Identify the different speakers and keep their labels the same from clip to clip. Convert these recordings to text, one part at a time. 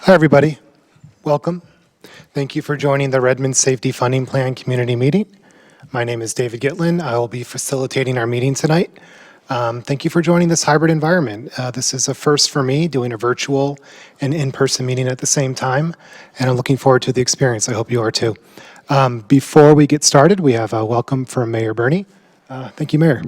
Speaker 1: Hi, everybody. Welcome. Thank you for joining the Redmond Safety Funding Plan Community Meeting. My name is David Gitlin. I will be facilitating our meeting tonight. Thank you for joining this hybrid environment. This is a first for me, doing a virtual and in-person meeting at the same time, and I'm looking forward to the experience. I hope you are too. Before we get started, we have a welcome from Mayor Bernie. Thank you, Mayor.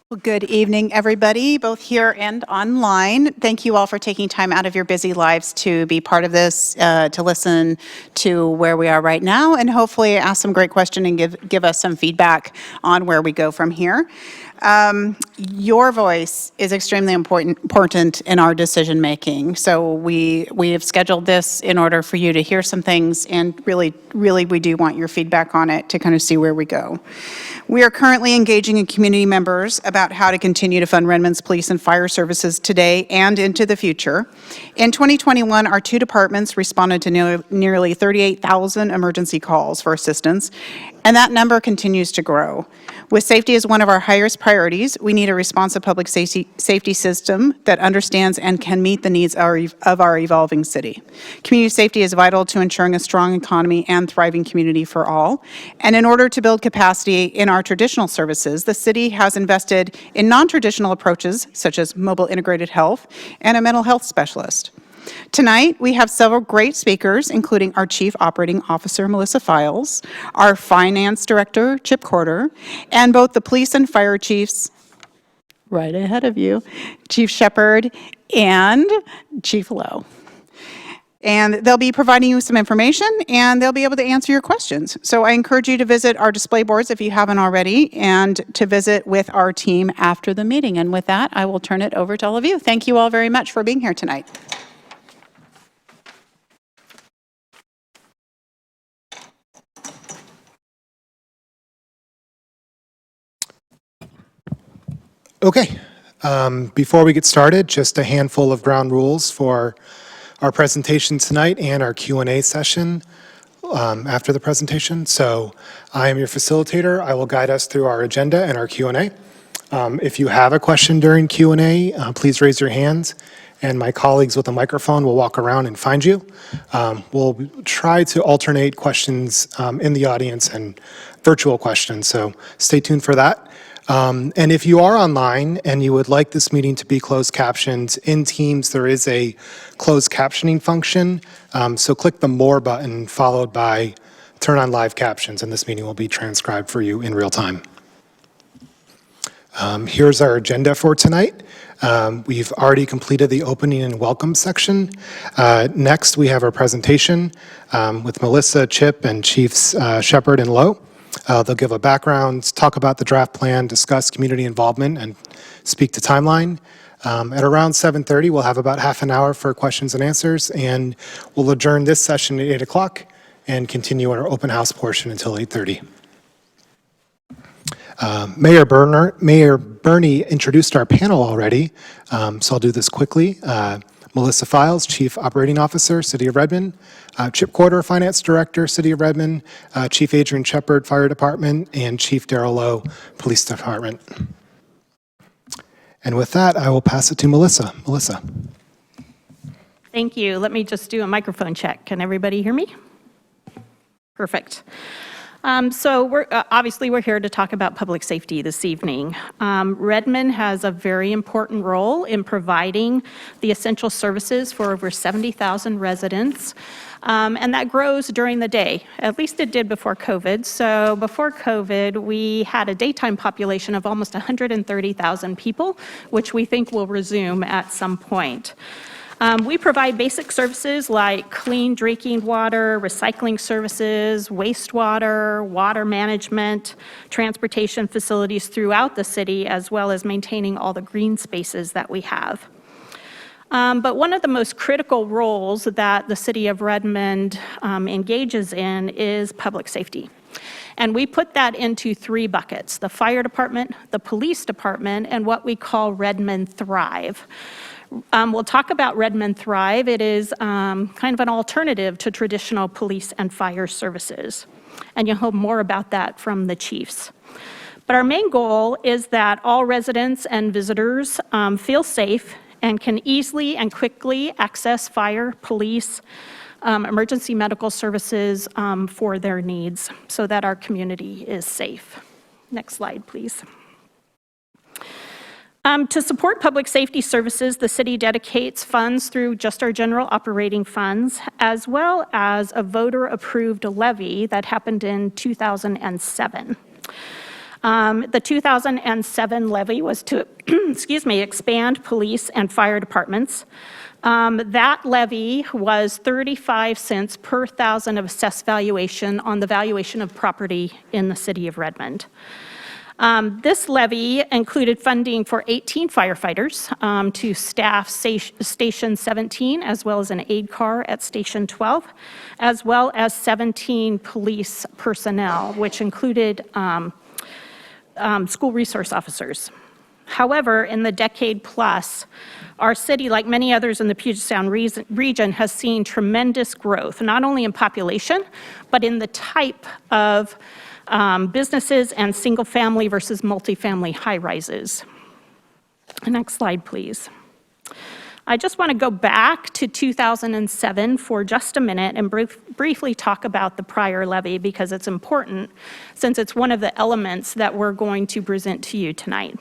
Speaker 2: Well, good evening, everybody, both here and online. Thank you all for taking time out of your busy lives to be part of this, to listen to where we are right now, and hopefully ask some great questions and give us some feedback on where we go from here. Your voice is extremely important in our decision making. So we have scheduled this in order for you to hear some things, and really we do want your feedback on it to kind of see where we go. We are currently engaging in community members about how to continue to fund Redmond's police and fire services today and into the future. In 2021, our two departments responded to nearly 38,000 emergency calls for assistance, and that number continues to grow. With safety as one of our highest priorities, we need a responsive public safety system that understands and can meet the needs of our evolving city. Community safety is vital to ensuring a strong economy and thriving community for all. And in order to build capacity in our traditional services, the city has invested in non-traditional approaches such as mobile integrated health and a mental health specialist. Tonight, we have several great speakers, including our Chief Operating Officer, Melissa Files, our Finance Director, Chip Corder, and both the police and fire chiefs, right ahead of you, Chief Shepard and Chief Lowe. And they'll be providing you some information, and they'll be able to answer your questions. So I encourage you to visit our display boards if you haven't already, and to visit with our team after the meeting. And with that, I will turn it over to all of you. Thank you all very much for being here tonight.
Speaker 1: Okay, before we get started, just a handful of ground rules for our presentation tonight and our Q&A session after the presentation. So I am your facilitator. I will guide us through our agenda and our Q&A. If you have a question during Q&A, please raise your hand, and my colleagues with a microphone will walk around and find you. We'll try to alternate questions in the audience and virtual questions, so stay tuned for that. And if you are online and you would like this meeting to be closed captioned, in Teams there is a closed captioning function, so click the More button followed by Turn on Live Captions, and this meeting will be transcribed for you in real time. Here's our agenda for tonight. We've already completed the opening and welcome section. Next, we have our presentation with Melissa, Chip, and Chiefs Shepard and Lowe. They'll give a background, talk about the draft plan, discuss community involvement, and speak to timeline. At around 7:30, we'll have about half an hour for questions and answers, and we'll adjourn this session at 8 o'clock and continue our open house portion until 8:30. Mayor Bernie introduced our panel already, so I'll do this quickly. Melissa Files, Chief Operating Officer, City of Redmond. Chip Corder, Finance Director, City of Redmond. Chief Adrian Shepard, Fire Department. And Chief Darrell Lowe, Police Department. And with that, I will pass it to Melissa. Melissa.
Speaker 3: Thank you. Let me just do a microphone check. Can everybody hear me? Perfect. So obviously we're here to talk about public safety this evening. Redmond has a very important role in providing the essential services for over 70,000 residents, and that grows during the day. At least it did before COVID. So before COVID, we had a daytime population of almost 130,000 people, which we think will resume at some point. We provide basic services like clean drinking water, recycling services, wastewater, water management, transportation facilities throughout the city, as well as maintaining all the green spaces that we have. But one of the most critical roles that the city of Redmond engages in is public safety. And we put that into three buckets: the fire department, the police department, and what we call Redmond Thrive. We'll talk about Redmond Thrive. It is kind of an alternative to traditional police and fire services. And you'll hear more about that from the chiefs. But our main goal is that all residents and visitors feel safe and can easily and quickly access fire, police, emergency medical services for their needs so that our community is safe. Next slide, please. To support public safety services, the city dedicates funds through just our general operating funds, as well as a voter-approved levy that happened in 2007. The 2007 levy was to, expand police and fire departments. That levy was 35 cents per thousand of assessed valuation on the valuation of property in the city of Redmond. This levy included funding for 18 firefighters to staff Station 17, as well as an aid car at Station 12, as well as 17 police personnel, which included school resource officers. However, in the decade plus, our city, like many others in the Puget Sound region, has seen tremendous growth, not only in population, but in the type of businesses and single-family versus multifamily high-rises. Next slide, please. I just want to go back to 2007 for just a minute and briefly talk about the prior levy because it's important since it's one of the elements that we're going to present to you tonight.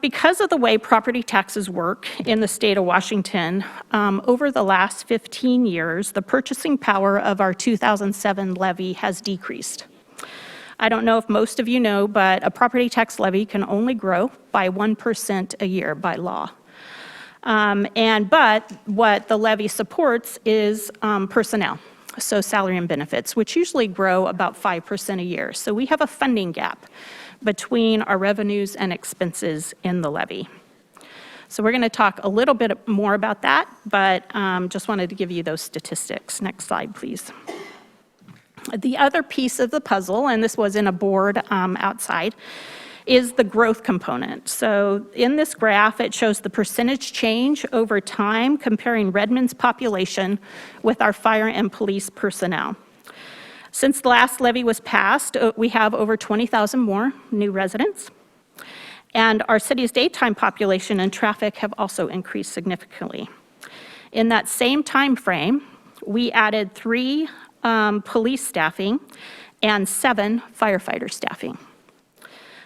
Speaker 3: Because of the way property taxes work in the state of Washington, over the last 15 years, the purchasing power of our 2007 levy has decreased. I don't know if most of you know, but a property tax levy can only grow by 1% a year by law. But what the levy supports is personnel, so salary and benefits, which usually grow about 5% a year. So we have a funding gap between our revenues and expenses in the levy. So we're going to talk a little bit more about that, but just wanted to give you those statistics. Next slide, please. The other piece of the puzzle, and this was in a board outside, is the growth component. So in this graph, it shows the percentage change over time comparing Redmond's population with our fire and police personnel. Since the last levy was passed, we have over 20,000 more new residents. And our city's daytime population and traffic have also increased significantly. In that same time frame, we added 3 police staffing and 7 firefighter staffing.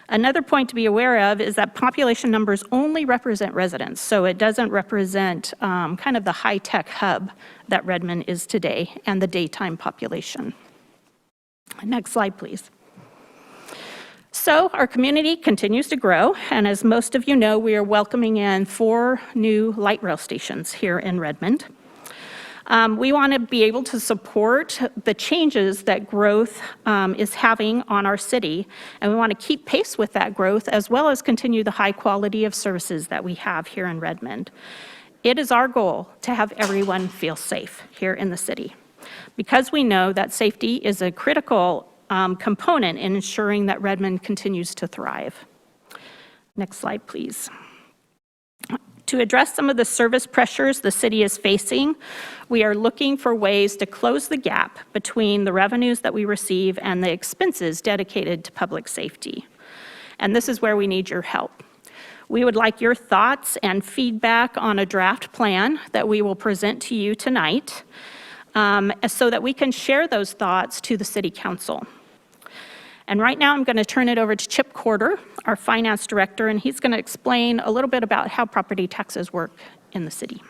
Speaker 3: Another point to be aware of is that population numbers only represent residents, so it doesn't represent kind of the high-tech hub that Redmond is today and the daytime population. Next slide, please. So our community continues to grow, and as most of you know, we are welcoming in 4 new light rail stations here in Redmond. We want to be able to support the changes that growth is having on our city, and we want to keep pace with that growth as well as continue the high quality of services that we have here in Redmond. It is our goal to have everyone feel safe here in the city, because we know that safety is a critical component in ensuring that Redmond continues to thrive. Next slide, please. To address some of the service pressures the city is facing, we are looking for ways to close the gap between the revenues that we receive and the expenses dedicated to public safety. And this is where we need your help. We would like your thoughts and feedback on a draft plan that we will present to you tonight, so that we can share those thoughts to the City Council. And right now I'm going to turn it over to Chip Corder, our Finance Director, and he's going to explain a little bit about how property taxes work in the city.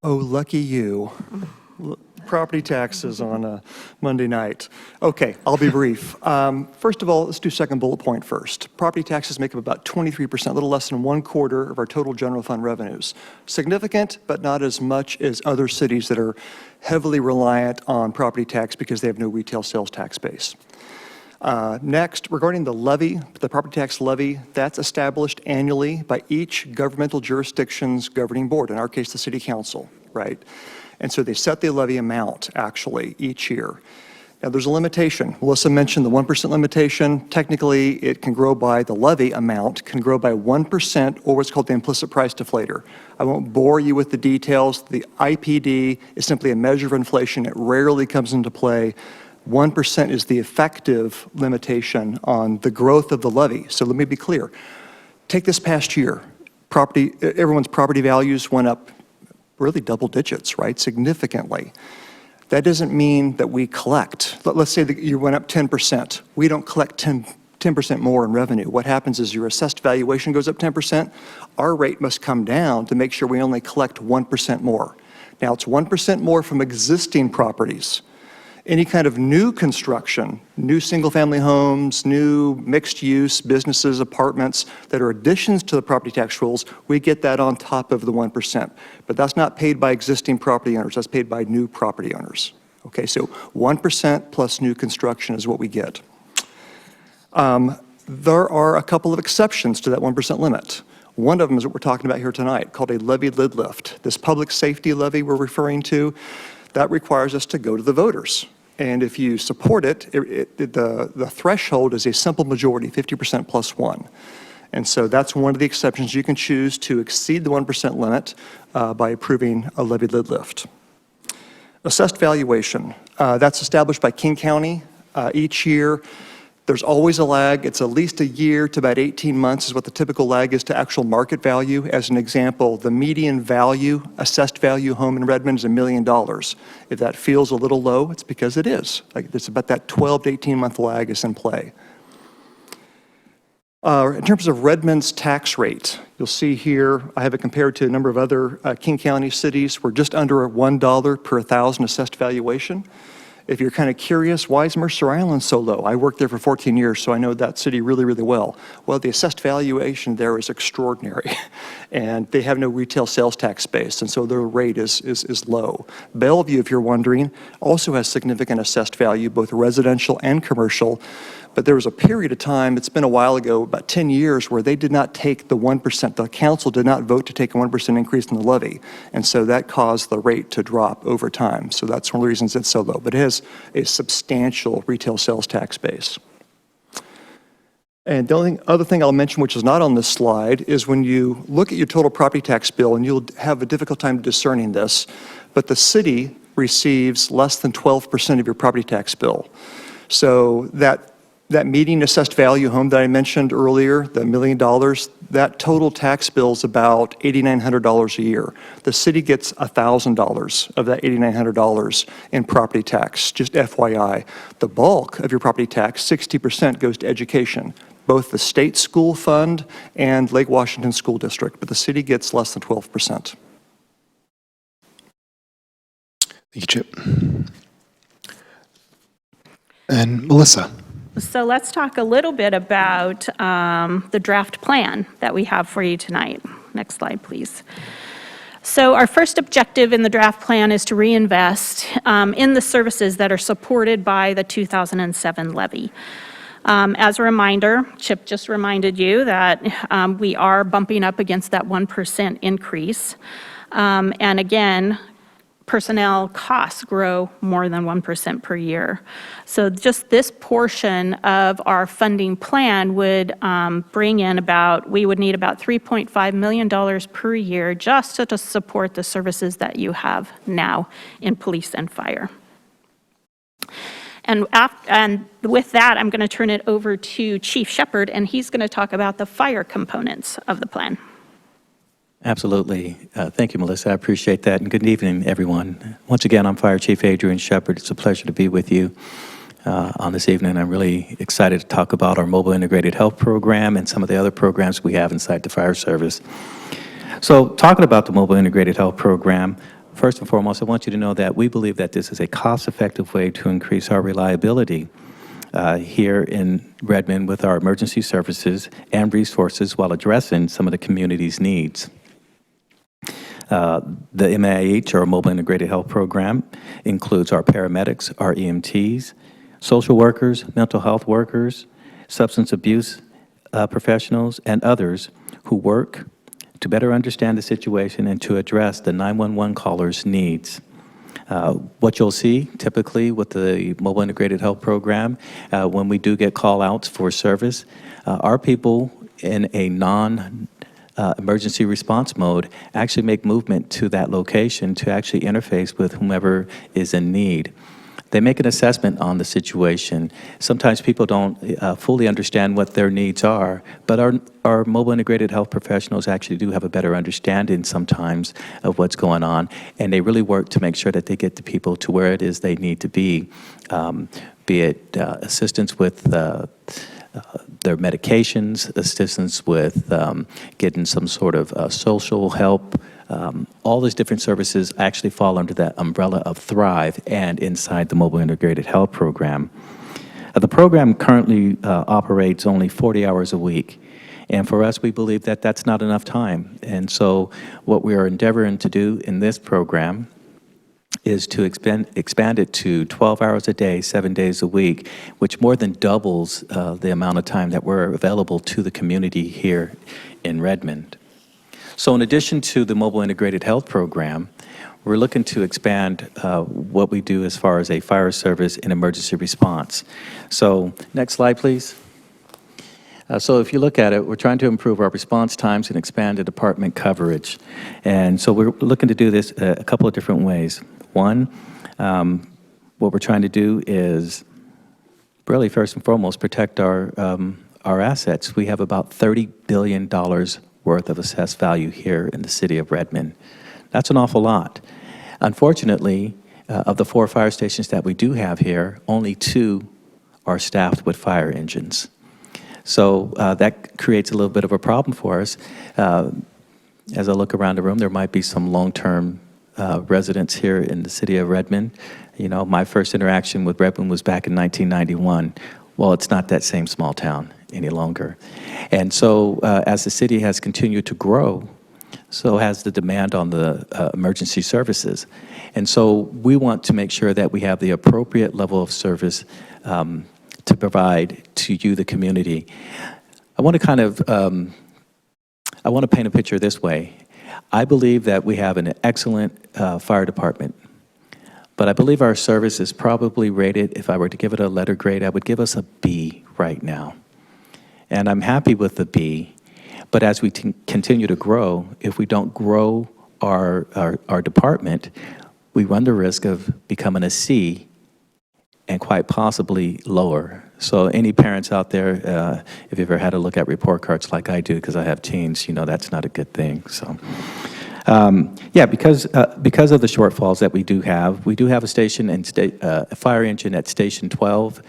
Speaker 4: Oh, lucky you. Property taxes on a Monday night. Okay, I'll be brief. First of all, let's do second bullet point first. Property taxes make up about 23%, a little less than 1/4 of our total general fund revenues. Significant, but not as much as other cities that are heavily reliant on property tax because they have no retail sales tax base. Next, regarding the levy, the property tax levy, that's established annually by each governmental jurisdiction's governing board, in our case, the City Council, right? And so they set the levy amount, actually, each year. Now, there's a limitation. Melissa mentioned the 1% limitation. Technically, it can grow by, the levy amount can grow by 1% or what's called the implicit price deflator. I won't bore you with the details. The IPD is simply a measure of inflation. It rarely comes into play. 1% is the effective limitation on the growth of the levy. So let me be clear. Take this past year. everyone's property values went up really double digits, right, significantly. That doesn't mean that we collect. Let's say that you went up 10%. We don't collect 10% more in revenue. What happens is your assessed valuation goes up 10%. Our rate must come down to make sure we only collect 1% more. Now, it's 1% more from existing properties. Any kind of new construction, new single-family homes, new mixed-use businesses, apartments that are additions to the property tax rules, we get that on top of the 1%. But that's not paid by existing property owners. That's paid by new property owners. Okay, so 1% plus new construction is what we get. There are a couple of exceptions to that 1% limit. One of them is what we're talking about here tonight, called a levy lid lift. This public safety levy we're referring to, that requires us to go to the voters. And if you support it, the threshold is a simple majority, 50% plus one. And so that's one of the exceptions. You can choose to exceed the 1% limit by approving a levy lid lift. Assessed valuation, that's established by King County each year. There's always a lag. It's at least a year to about 18 months is what the typical lag is to actual market value. As an example, the median value, assessed value home in Redmond is $1 million. If that feels a little low, it's because it is. Like, it's about that 12 to 18 month lag is in play. In terms of Redmond's tax rate, you'll see here, I have it compared to a number of other King County cities. We're just under $1 per 1,000 assessed valuation. If you're kind of curious, why is Mercer Island so low? I worked there for 14 years, so I know that city really, really well. Well, the assessed valuation there is extraordinary, and they have no retail sales tax base, and so their rate is low. Bellevue, if you're wondering, also has significant assessed value, both residential and commercial, but there was a period of time, it's been a while ago, about 10 years, where they did not take the 1%, the council did not vote to take a 1% increase in the levy, and so that caused the rate to drop over time. So that's one of the reasons it's so low, but it has a substantial retail sales tax base. And the only other thing I'll mention, which is not on this slide, is when you look at your total property tax bill, and you'll have a difficult time discerning this, but the city receives less than 12% of your property tax bill. So that median assessed value home that I mentioned earlier, the $1 million, that total tax bill is about $8,900 a year. The city gets $1,000 of that $8,900 in property tax, just FYI. The bulk of your property tax, 60%, goes to education, both the state school fund and Lake Washington School District, but the city gets less than 12%.
Speaker 1: Thank you, Chip. And Melissa.
Speaker 3: So let's talk a little bit about the draft plan that we have for you tonight. Next slide, please. So our first objective in the draft plan is to reinvest in the services that are supported by the 2007 levy. As a reminder, Chip just reminded you that we are bumping up against that 1% increase. And again, personnel costs grow more than 1% per year. So just this portion of our funding plan would bring in we would need about $3.5 million per year just to support the services that you have now in police and fire. And with that, I'm going to turn it over to Chief Shepard, and he's going to talk about the fire components of the plan.
Speaker 5: Absolutely. Thank you, Melissa. I appreciate that. And good evening, everyone. Once again, I'm Fire Chief Adrian Shepard. It's a pleasure to be with you on this evening. I'm really excited to talk about our mobile integrated health program and some of the other programs we have inside the fire service. So talking about the mobile integrated health program, first and foremost, I want you to know that we believe that this is a cost-effective way to increase our reliability here in Redmond with our emergency services and resources while addressing some of the community's needs. The MIHS, or Mobile Integrated Health Program, includes our paramedics, our EMTs, social workers, mental health workers, substance abuse professionals, and others who work to better understand the situation and to address the 911 callers' needs. What you'll see typically with the Mobile Integrated Health Program, when we do get call-outs for service, our people in a emergency response mode actually make movement to that location to actually interface with whomever is in need. They make an assessment on the situation. Sometimes people don't fully understand what their needs are, but our mobile integrated health professionals actually do have a better understanding sometimes of what's going on, and they really work to make sure that they get the people to where it is they need to be it assistance with their medications, assistance with getting some sort of social help. All these different services actually fall under that umbrella of Thrive and inside the Mobile Integrated Health Program. The program currently operates only 40 hours a week. And for us, we believe that that's not enough time. And so what we are endeavoring to do in this program is to expand it to 12 hours a day, 7 days a week, which more than doubles the amount of time that we're available to the community here in Redmond. So in addition to the Mobile Integrated Health Program, we're looking to expand what we do as far as a fire service and emergency response. So next slide, please. So if you look at it, we're trying to improve our response times and expand the department coverage. And so we're looking to do this a couple of different ways. One, what we're trying to do is really first and foremost protect our assets. We have about $30 billion worth of assessed value here in the city of Redmond. That's an awful lot. Unfortunately, of the 4 fire stations that we do have here, only 2 are staffed with fire engines. So that creates a little bit of a problem for us. As I look around the room, there might be some long-term residents here in the city of Redmond. You know, my first interaction with Redmond was back in 1991. Well, it's not that same small town any longer. And so as the city has continued to grow, so has the demand on the emergency services. And so we want to make sure that we have the appropriate level of service to provide to you, the community. I want to kind of, I want to paint a picture this way. I believe that we have an excellent fire department, but I believe our service is probably rated, if I were to give it a letter grade, I would give us a B right now. And I'm happy with the B, but as we continue to grow, if we don't grow our department, we run the risk of becoming a C and quite possibly lower. So any parents out there, if you've ever had a look at report cards like I do, because I have teens, you know that's not a good thing. So, yeah, because of the shortfalls that we do have a station and a fire engine at Station 12,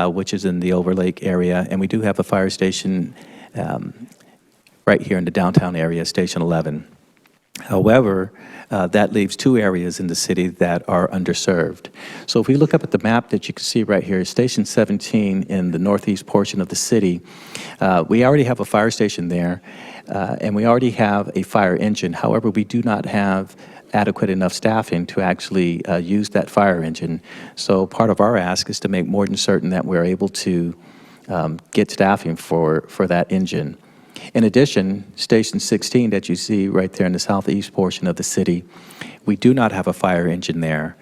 Speaker 5: which is in the Overlake area, and we do have a fire station right here in the downtown area, Station 11. However, that leaves 2 areas in the city that are underserved. So if we look up at the map that you can see right here, Station 17 in the northeast portion of the city, we already have a fire station there, and we already have a fire engine. However, we do not have adequate enough staffing to actually use that fire engine. So part of our ask is to make more than certain that we're able to get staffing for that engine. In addition, Station 16 that you see right there in the southeast portion of the city, we do not have a fire engine there.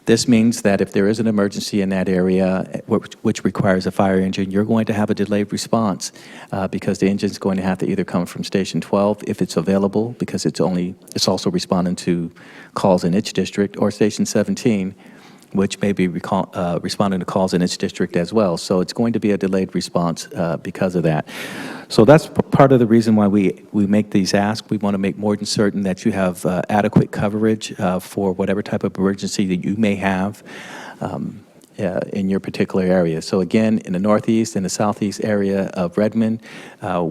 Speaker 5: This means that if there is an emergency in that area, which requires a fire engine, you're going to have a delayed response because the engine is going to have to either come from Station 12 if it's available, because it's also responding to calls in its district, or Station 17, which may be responding to calls in its district as well. So it's going to be a delayed response because of that. So that's part of the reason why we make these asks. We want to make more than certain that you have adequate coverage for whatever type of emergency that you may have in your particular area. So again, in the northeast and the southeast area of Redmond,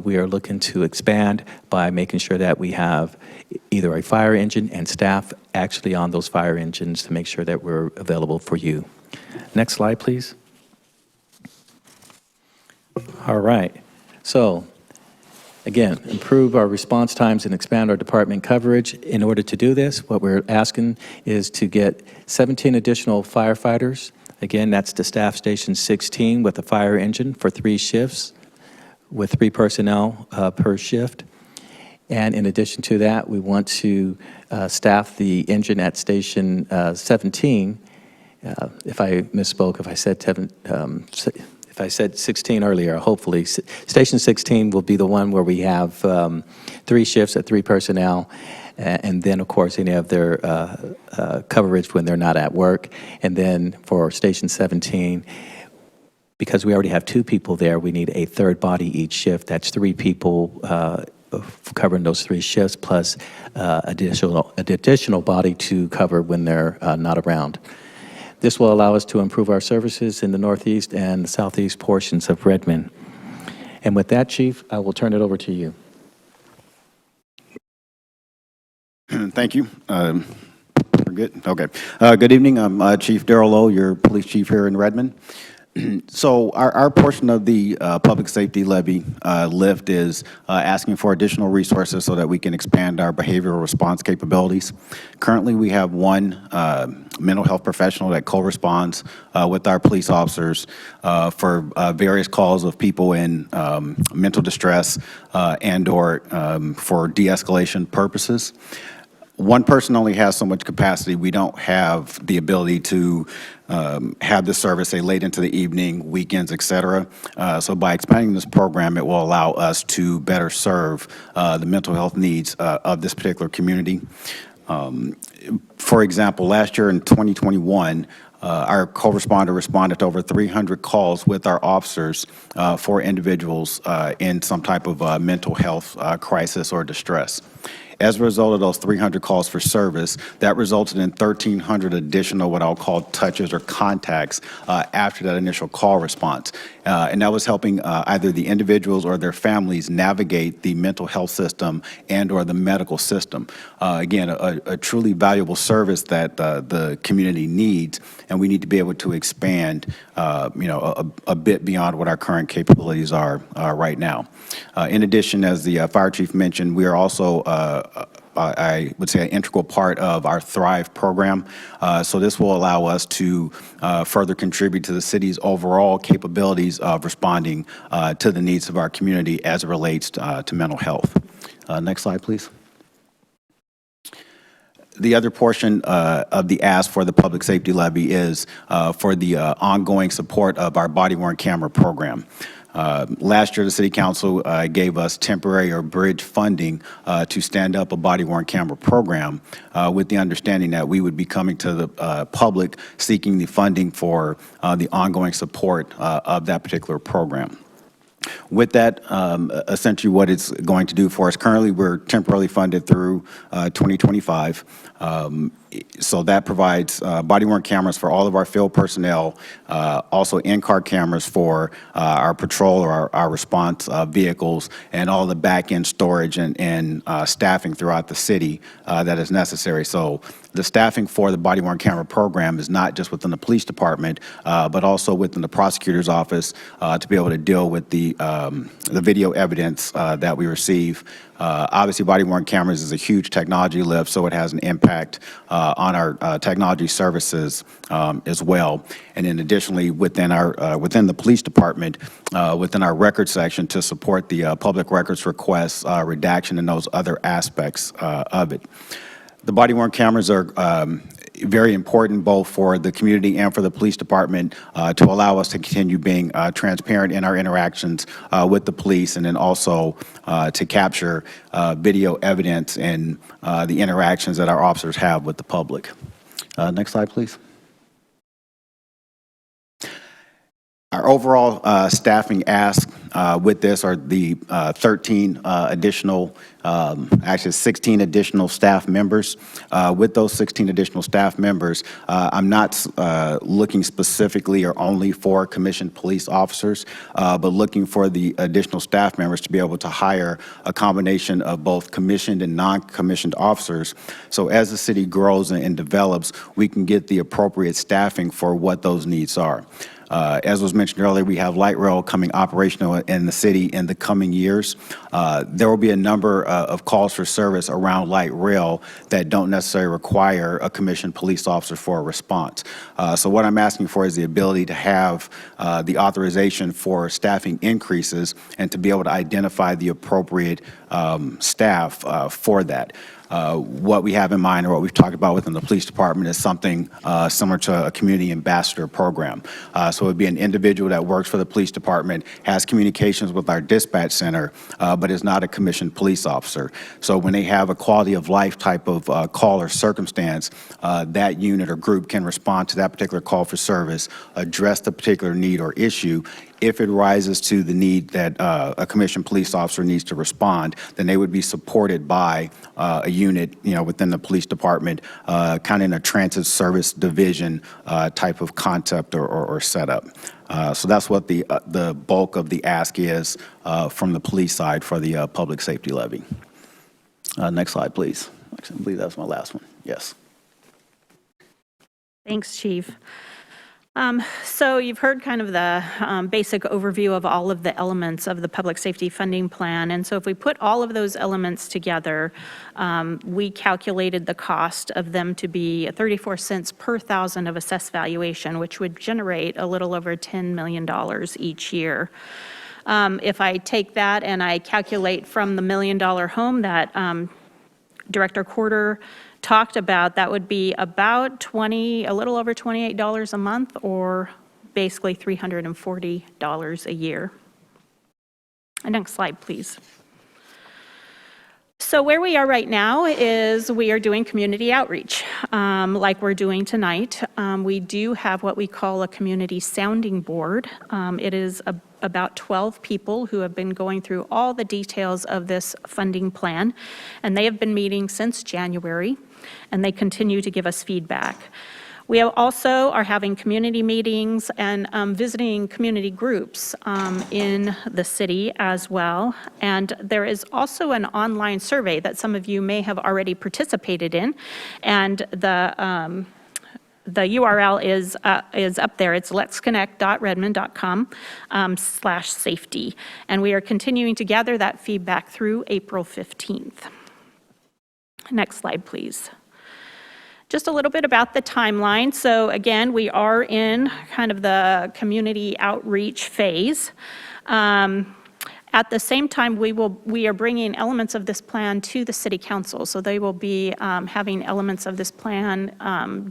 Speaker 5: we are looking to expand by making sure that we have either a fire engine and staff actually on those fire engines to make sure that we're available for you. Next slide, please. All right. So again, improve our response times and expand our department coverage. In order to do this, what we're asking is to get 17 additional firefighters. Again, that's to staff Station 16 with a fire engine for 3 shifts with 3 personnel per shift. And in addition to that, we want to staff the engine at Station 17. If I misspoke, if I said 16 earlier, hopefully Station 16 will be the one where we have 3 shifts at 3 personnel. and then, of course, any of their coverage when they're not at work. And then for Station 17, because we already have 2 people there, we need a third body each shift. That's 3 people covering those 3 shifts, plus additional body to cover when they're not around. This will allow us to improve our services in the northeast and the southeast portions of Redmond. And with that, Chief, I will turn it over to you.
Speaker 6: Thank you. We're good? Okay. Good evening. I'm Chief Darrell Lowe, your police chief here in Redmond. So our portion of the public safety levy lift is asking for additional resources so that we can expand our behavioral response capabilities. Currently, we have 1 mental health professional that co-responds with our police officers for various calls of people in mental distress and/or for de-escalation purposes. 1 person only has so much capacity. We don't have the ability to have this service, say, late into the evening, weekends, et cetera. So by expanding this program, it will allow us to better serve the mental health needs of this particular community. For example, last year in 2021, our co-responder responded to over 300 calls with our officers for individuals in some type of mental health crisis or distress. As a result of those 300 calls for service, that resulted in 1,300 additional what I'll call touches or contacts after that initial call response. And that was helping either the individuals or their families navigate the mental health system and or the medical system. Again, a truly valuable service that the community needs, and we need to be able to expand a bit beyond what our current capabilities are right now. In addition, as the fire chief mentioned, we are also I would say an integral part of our Thrive program. So this will allow us to further contribute to the city's overall capabilities of responding to the needs of our community as it relates to mental health. Next slide, please. The other portion of the ask for the public safety levy is for the ongoing support of our Bodyworn camera program. Last year, the City Council gave us temporary or bridge funding to stand up a body-worn camera program with the understanding that we would be coming to the public seeking the funding for the ongoing support of that particular program. With that, essentially what it's going to do for us, currently we're temporarily funded through 2025. So that provides body-worn cameras for all of our field personnel, also in-car cameras for our patrol or our response vehicles, and all the back-end storage and staffing throughout the city that is necessary. So the staffing for the body-worn camera program is not just within the police department, but also within the prosecutor's office to be able to deal with the video evidence that we receive. Obviously, body-worn cameras is a huge technology lift, so it has an impact on our technology services as well. And then additionally, within the police department, within our record section to support the public records requests, redaction, and those other aspects of it. The body-worn cameras are very important both for the community and for the police department to allow us to continue being transparent in our interactions with the police, and then also to capture video evidence and the interactions that our officers have with the public. Next slide, please. Our overall staffing ask with this are the 13 additional, actually 16 additional staff members. With those 16 additional staff members, I'm not looking specifically or only for commissioned police officers, but looking for the additional staff members to be able to hire a combination of both commissioned and non-commissioned officers. So as the city grows and develops, we can get the appropriate staffing for what those needs are. As was mentioned earlier, we have light rail coming operational in the city in the coming years. There will be a number of calls for service around light rail that don't necessarily require a commissioned police officer for a response. So what I'm asking for is the ability to have the authorization for staffing increases and to be able to identify the appropriate staff for that. What we have in mind, or what we've talked about within the police department, is something similar to a community ambassador program. So it would be an individual that works for the police department, has communications with our dispatch center, but is not a commissioned police officer. So when they have a quality of life type of call or circumstance, that unit or group can respond to that particular call for service, address the particular need or issue. If it rises to the need that a commissioned police officer needs to respond, then they would be supported by a unit, within the police department, kind of in a transit service division type of concept or setup. So that's what the bulk of the ask is from the police side for the public safety levy. Next slide, please. Actually, I believe that's my last one. Yes.
Speaker 3: Thanks, Chief. So you've heard kind of the basic overview of all of the elements of the public safety funding plan. And so if we put all of those elements together, we calculated the cost of them to be 34 cents per thousand of assessed valuation, which would generate a little over $10 million each year. If I take that and I calculate from the $1 million home that Director Corder talked about, that would be about a little over $28 a month, or basically $340 a year. Next slide, please. So where we are right now is we are doing community outreach, like we're doing tonight. We do have what we call a community sounding board. It is about 12 people who have been going through all the details of this funding plan, and they have been meeting since January, and they continue to give us feedback. We also are having community meetings and visiting community groups in the city as well. And there is also an online survey that some of you may have already participated in. And the URL is up there. It's letsconnect.redmond.com/safety. And we are continuing to gather that feedback through April 15th. Next slide, please. Just a little bit about the timeline. So again, we are in kind of the community outreach phase. At the same time, we are bringing elements of this plan to the city council. So they will be having elements of this plan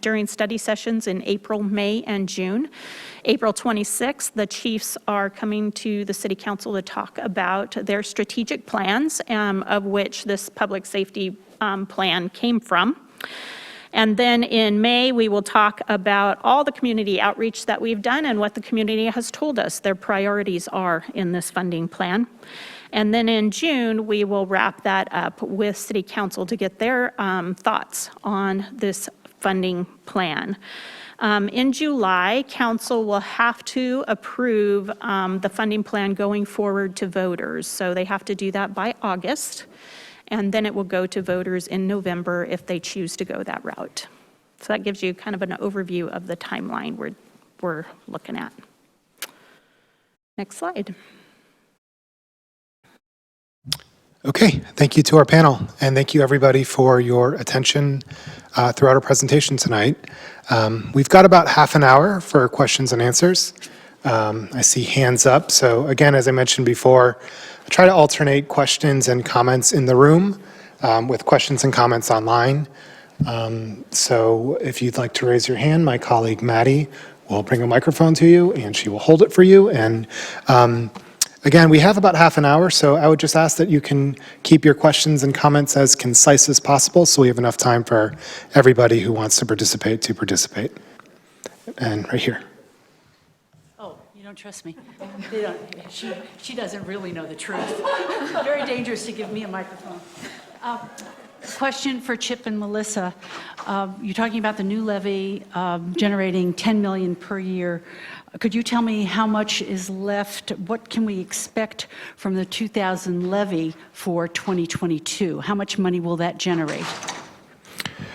Speaker 3: during study sessions in April, May, and June. April 26th, the chiefs are coming to the city council to talk about their strategic plans, of which this public safety plan came from. And then in May, we will talk about all the community outreach that we've done and what the community has told us their priorities are in this funding plan. And then in June, we will wrap that up with City Council to get their thoughts on this funding plan. In July, Council will have to approve the funding plan going forward to voters. So they have to do that by August. And then it will go to voters in November if they choose to go that route. So that gives you kind of an overview of the timeline we're looking at. Next slide.
Speaker 1: Okay, thank you to our panel, and thank you everybody for your attention throughout our presentation tonight. We've got about half an hour for questions and answers. I see hands up, so again, as I mentioned before, I try to alternate questions and comments in the room with questions and comments online. So if you'd like to raise your hand, my colleague Maddie will bring a microphone to you and she will hold it for you. And again, we have about half an hour, so I would just ask that you can keep your questions and comments as concise as possible so we have enough time for everybody who wants to participate. And right here.
Speaker 7: Don't trust me. She doesn't really know the truth. Very dangerous to give me a microphone. Question for Chip and Melissa. You're talking about the new levy generating $10 million per year. Could you tell me how much is left? What can we expect from the 2000 levy for 2022? How much money will that generate?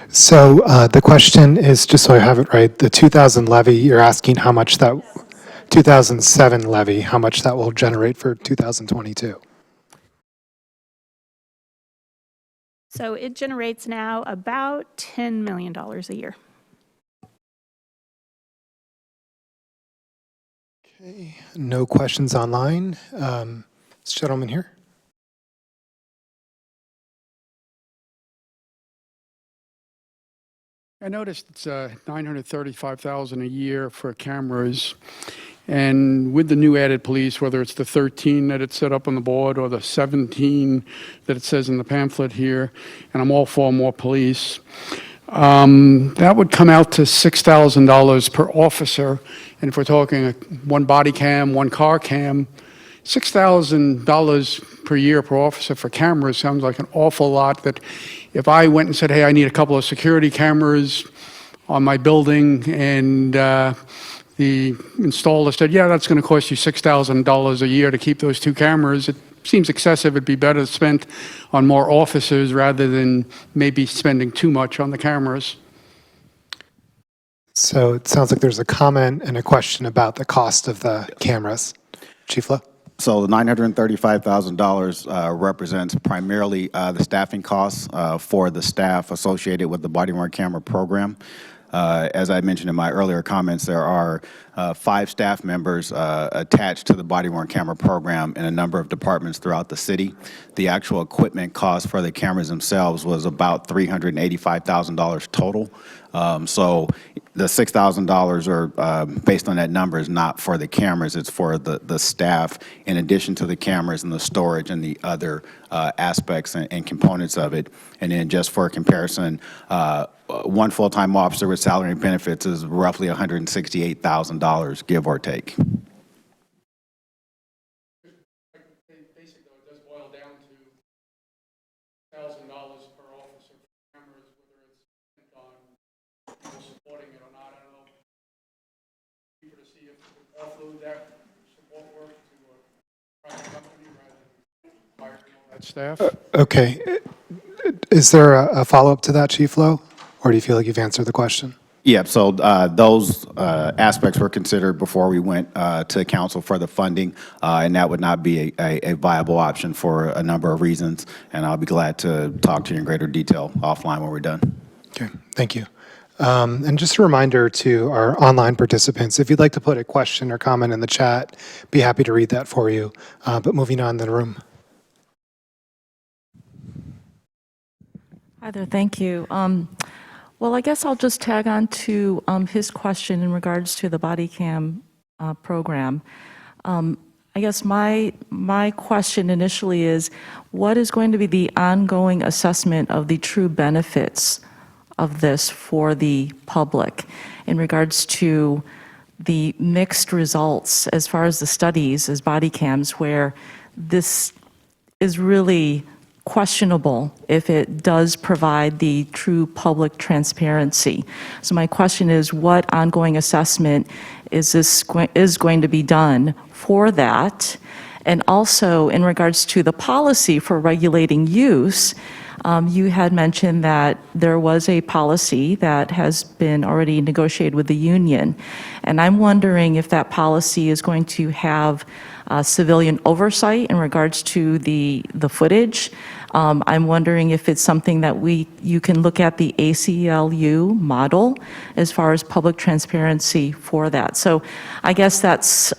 Speaker 1: So the question is, just so I have it right, the 2000 levy, you're asking how much that 2007 levy, how much that will generate for 2022?
Speaker 3: So it generates now about $10 million a year.
Speaker 1: Okay, no questions online. This gentleman here.
Speaker 8: I noticed it's $935,000 a year for cameras, and with the new added police, whether it's the 13 that it's set up on the board or the 17 that it says in the pamphlet here, and I'm all for more police, that would come out to $6,000 per officer, and if we're talking one body cam, one car cam, $6,000 per year per officer for cameras sounds like an awful lot. That if I went and said, hey, I need a couple of security cameras on my building, and the installer said, yeah, that's going to cost you $6,000 a year to keep those two cameras, it seems excessive. It'd be better spent on more officers rather than maybe spending too much on the cameras.
Speaker 1: So it sounds like there's a comment and a question about the cost of the cameras. Chief Lowe?
Speaker 6: So the $935,000 represents primarily the staffing costs for the staff associated with the body-worn camera program. As I mentioned in my earlier comments, there are 5 staff members attached to the body-worn camera program in a number of departments throughout the city. The actual equipment cost for the cameras themselves was about $385,000 total. So the $6,000 are based on that number is not for the cameras, it's for the staff in addition to the cameras and the storage and the other aspects and components of it. And then just for comparison, one full-time officer with salary and benefits is roughly $168,000, give or take.
Speaker 8: Basically, it does boil down to $1,000 per officer for cameras, whether it's on people supporting it or not. I don't know. People to see if we could offload that support work to a private company rather than hiring all that staff.
Speaker 1: Okay. Is there a follow-up to that, Chief Lowe? Or do you feel like you've answered the question?
Speaker 6: Yeah, so those aspects were considered before we went to council for the funding, and that would not be a viable option for a number of reasons, and I'll be glad to talk to you in greater detail offline when we're done.
Speaker 1: Okay, thank you. And just a reminder to our online participants, if you'd like to put a question or comment in the chat, be happy to read that for you. But moving on in the room.
Speaker 9: Hi there, thank you. Well, I guess I'll just tag on to his question in regards to the body cam program. I guess my question initially is, what is going to be the ongoing assessment of the true benefits of this for the public in regards to the mixed results as far as the studies as body cams, where this is really questionable if it does provide the true public transparency. So my question is, what ongoing assessment is going to be done for that? And also in regards to the policy for regulating use, you had mentioned that there was a policy that has been already negotiated with the union. And I'm wondering if that policy is going to have civilian oversight in regards to the footage. I'm wondering if it's something that you can look at the ACLU model as far as public transparency for that. So I guess that's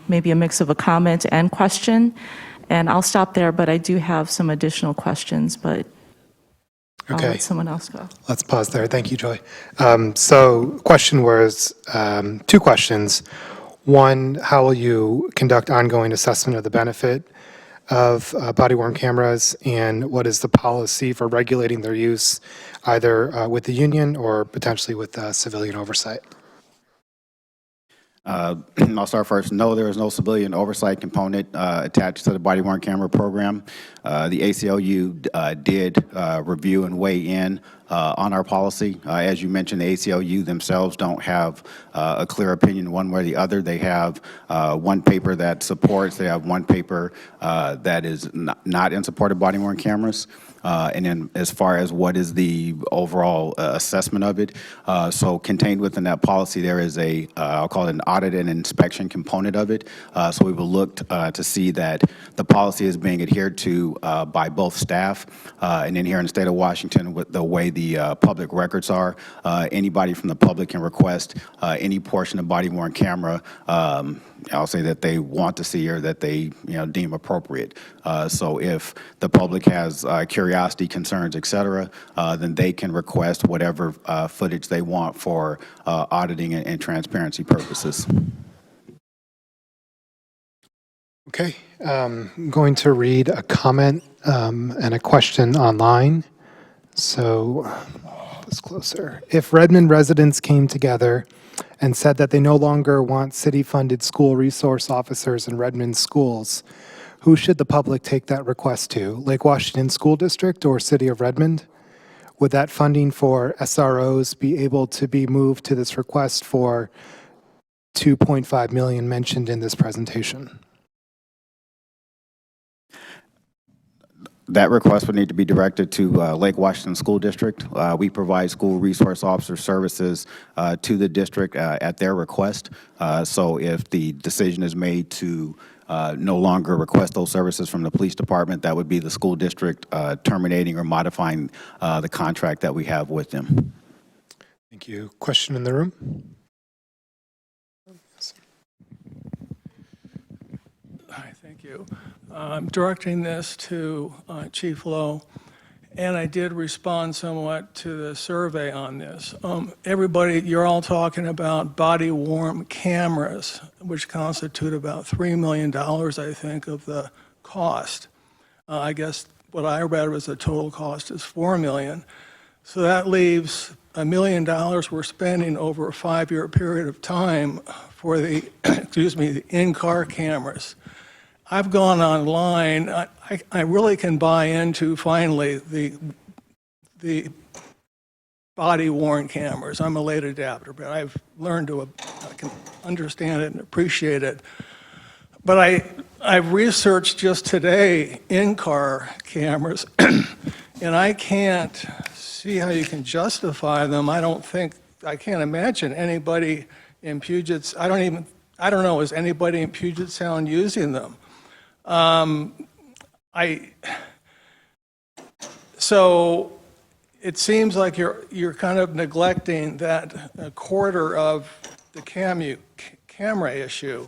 Speaker 9: maybe a mix of a comment and question, and I'll stop there, but I do have some additional questions, but I'll let someone else go.
Speaker 1: Let's pause there. Thank you, Joy. So question was 2 questions. One, how will you conduct ongoing assessment of the benefit of body-worn cameras, and what is the policy for regulating their use, either with the union or potentially with civilian oversight?
Speaker 6: I'll start first. No, there is no civilian oversight component attached to the body-worn camera program. The ACLU did review and weigh in on our policy. As you mentioned, the ACLU themselves don't have a clear opinion one way or the other. They have one paper that supports, they have one paper that is not in support of body-worn cameras. And then as far as what is the overall assessment of it, so contained within that policy, there is I'll call it an audit and inspection component of it. So we will look to see that the policy is being adhered to by both staff, and then here in the state of Washington, with the way the public records are, anybody from the public can request any portion of body-worn camera, I'll say that they want to see or that they deem appropriate. So if the public has curiosity curiosity, concerns, et cetera, then they can request whatever footage they want for auditing and transparency purposes.
Speaker 1: Okay, I'm going to read a comment and a question online. So, this closer. If Redmond residents came together and said that they no longer want city-funded school resource officers in Redmond schools, who should the public take that request to? Lake Washington School District or City of Redmond? Would that funding for SROs be able to be moved to this request for $2.5 million mentioned in this presentation?
Speaker 6: That request would need to be directed to Lake Washington School District. We provide school resource officer services to the district at their request. So if the decision is made to no longer request those services from the police department, that would be the school district terminating or modifying the contract that we have with them.
Speaker 1: Thank you. Question in the room?
Speaker 10: Hi, thank you. I'm directing this to Chief Lowe, and I did respond somewhat to the survey on this. Everybody, you're all talking about body-worn cameras, which constitute about $3 million, I think, of the cost. I guess what I read was the total cost is $4 million. So that leaves $1 million we're spending over a 5-year period of time for the, excuse me, the in-car cameras. I've gone online. I really can buy into, finally, the body-worn cameras. I'm a late adapter, but I've learned to I can understand it and appreciate it. But I've researched just today in-car cameras, and I can't see how you can justify them. I can't imagine anybody in Puget, I don't know, is anybody in Puget Sound using them? So it seems like you're kind of neglecting that a quarter of the camera issue,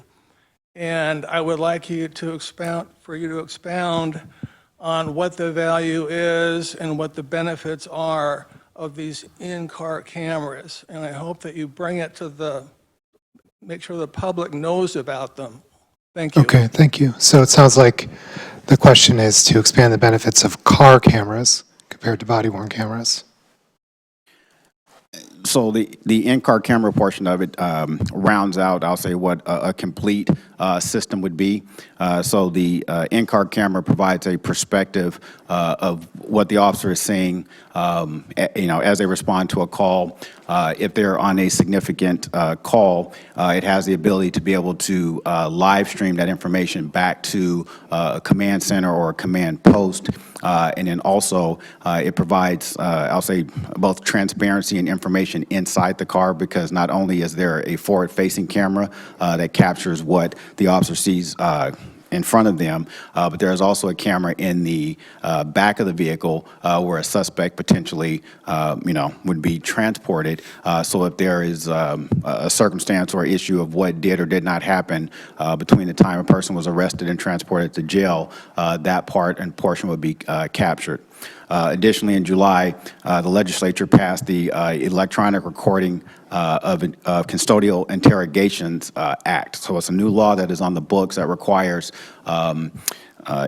Speaker 10: and I would like you to expound on what the value is and what the benefits are of these in-car cameras, and I hope that you bring it make sure the public knows about them. Thank you.
Speaker 1: Okay, thank you. So it sounds like the question is to expand the benefits of car cameras compared to body-worn cameras.
Speaker 6: So the in-car camera portion of it rounds out, I'll say, what a complete system would be. So the in-car camera provides a perspective of what the officer is seeing, as they respond to a call. If they're on a significant call, it has the ability to be able to live stream that information back to a command center or a command post. And then also, it provides, I'll say, both transparency and information inside the car, because not only is there a forward-facing camera that captures what the officer sees in front of them, but there's also a camera in the back of the vehicle where a suspect potentially, would be transported. So if there is a circumstance or issue of what did or did not happen between the time a person was arrested and transported to jail, that part and portion would be captured. Additionally, in July, the legislature passed the Electronic Recording of Custodial Interrogations Act. So it's a new law that is on the books that requires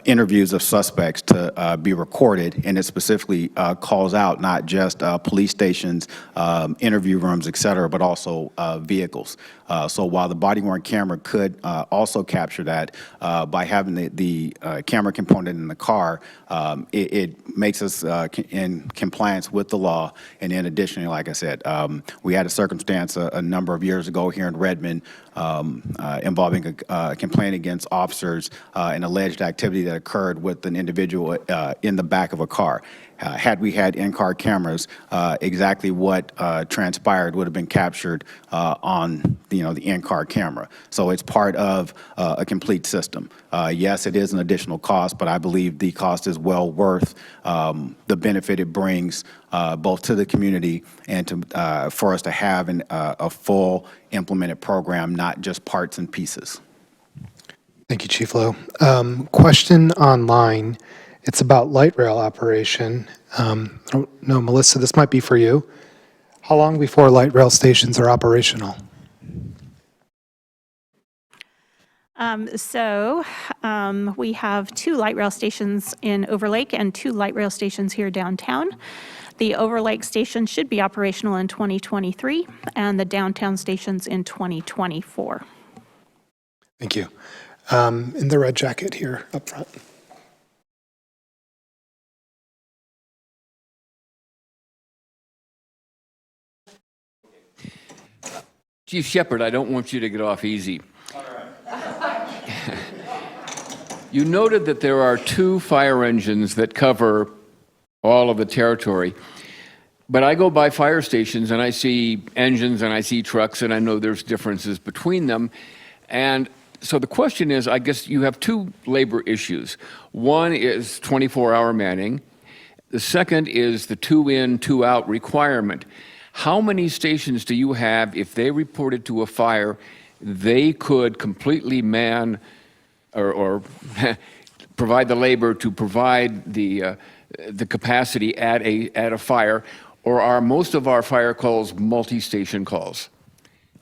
Speaker 6: interviews of suspects to be recorded, and it specifically calls out not just police stations, interview rooms, et cetera, but also vehicles. So while the body-worn camera could also capture that, by having the camera component in the car, it makes us in compliance with the law. And then additionally, like I said, we had a circumstance a number of years ago here in Redmond involving a complaint against officers and alleged activity that occurred with an individual in the back of a car. Had we had in-car cameras, exactly what transpired would have been captured on the in-car camera. So it's part of a complete system. Yes, it is an additional cost, but I believe the cost is well worth the benefit it brings both to the community and to for us to have a full implemented program, not just parts and pieces.
Speaker 1: Thank you, Chief Lowe. Question online It's about light rail operation. I don't know, Melissa, this might be for you. How long before light rail stations are operational?
Speaker 3: We have 2 light rail stations in Overlake and 2 light rail stations here downtown. The Overlake station should be operational in 2023, and the downtown stations in 2024.
Speaker 1: Thank you. In the red jacket here up front.
Speaker 11: Chief Shepard, I don't want you to get off easy. You noted that there are 2 fire engines that cover all of the territory. But I go by fire stations and I see engines and I see trucks, and I know there's differences between them. And so the question is, I guess you have 2 labor issues. One is 24-hour manning. The second is the 2 in, 2 out requirement. How many stations do you have, if they reported to a fire, they could completely man or provide the labor to provide the capacity at a fire, or are most of our fire calls multi-station calls?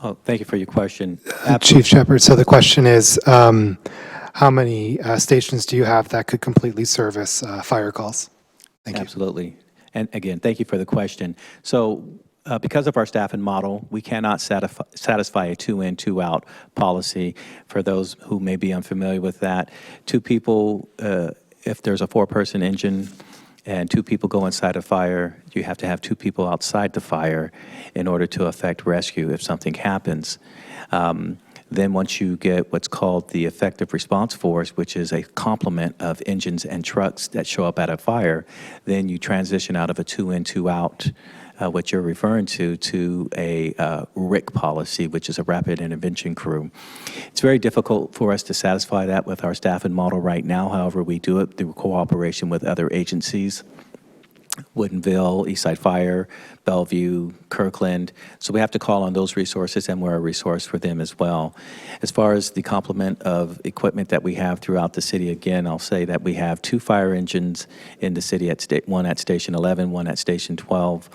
Speaker 5: Oh, thank you for your question.
Speaker 1: Chief Shepard, so the question is, how many stations do you have that could completely service fire calls? Thank you.
Speaker 5: Absolutely. And again, thank you for the question. So because of our staffing model, we cannot satisfy a 2 in, 2 out policy. For those who may be unfamiliar with that, 2 people, if there's a 4-person engine and 2 people go inside a fire, you have to have 2 people outside the fire in order to effect rescue if something happens. Then once you get what's called the effective response force, which is a complement of engines and trucks that show up at a fire, then you transition out of a 2 in, 2 out, what you're referring to a RIC policy, which is a rapid intervention crew. It's very difficult for us to satisfy that with our staffing model right now. However, we do it through cooperation with other agencies. Woodinville, Eastside Fire, Bellevue, Kirkland. So we have to call on those resources, and we're a resource for them as well. As far as the complement of equipment that we have throughout the city, again, I'll say that we have 2 fire engines in the city, one at Station 11, one at Station 12.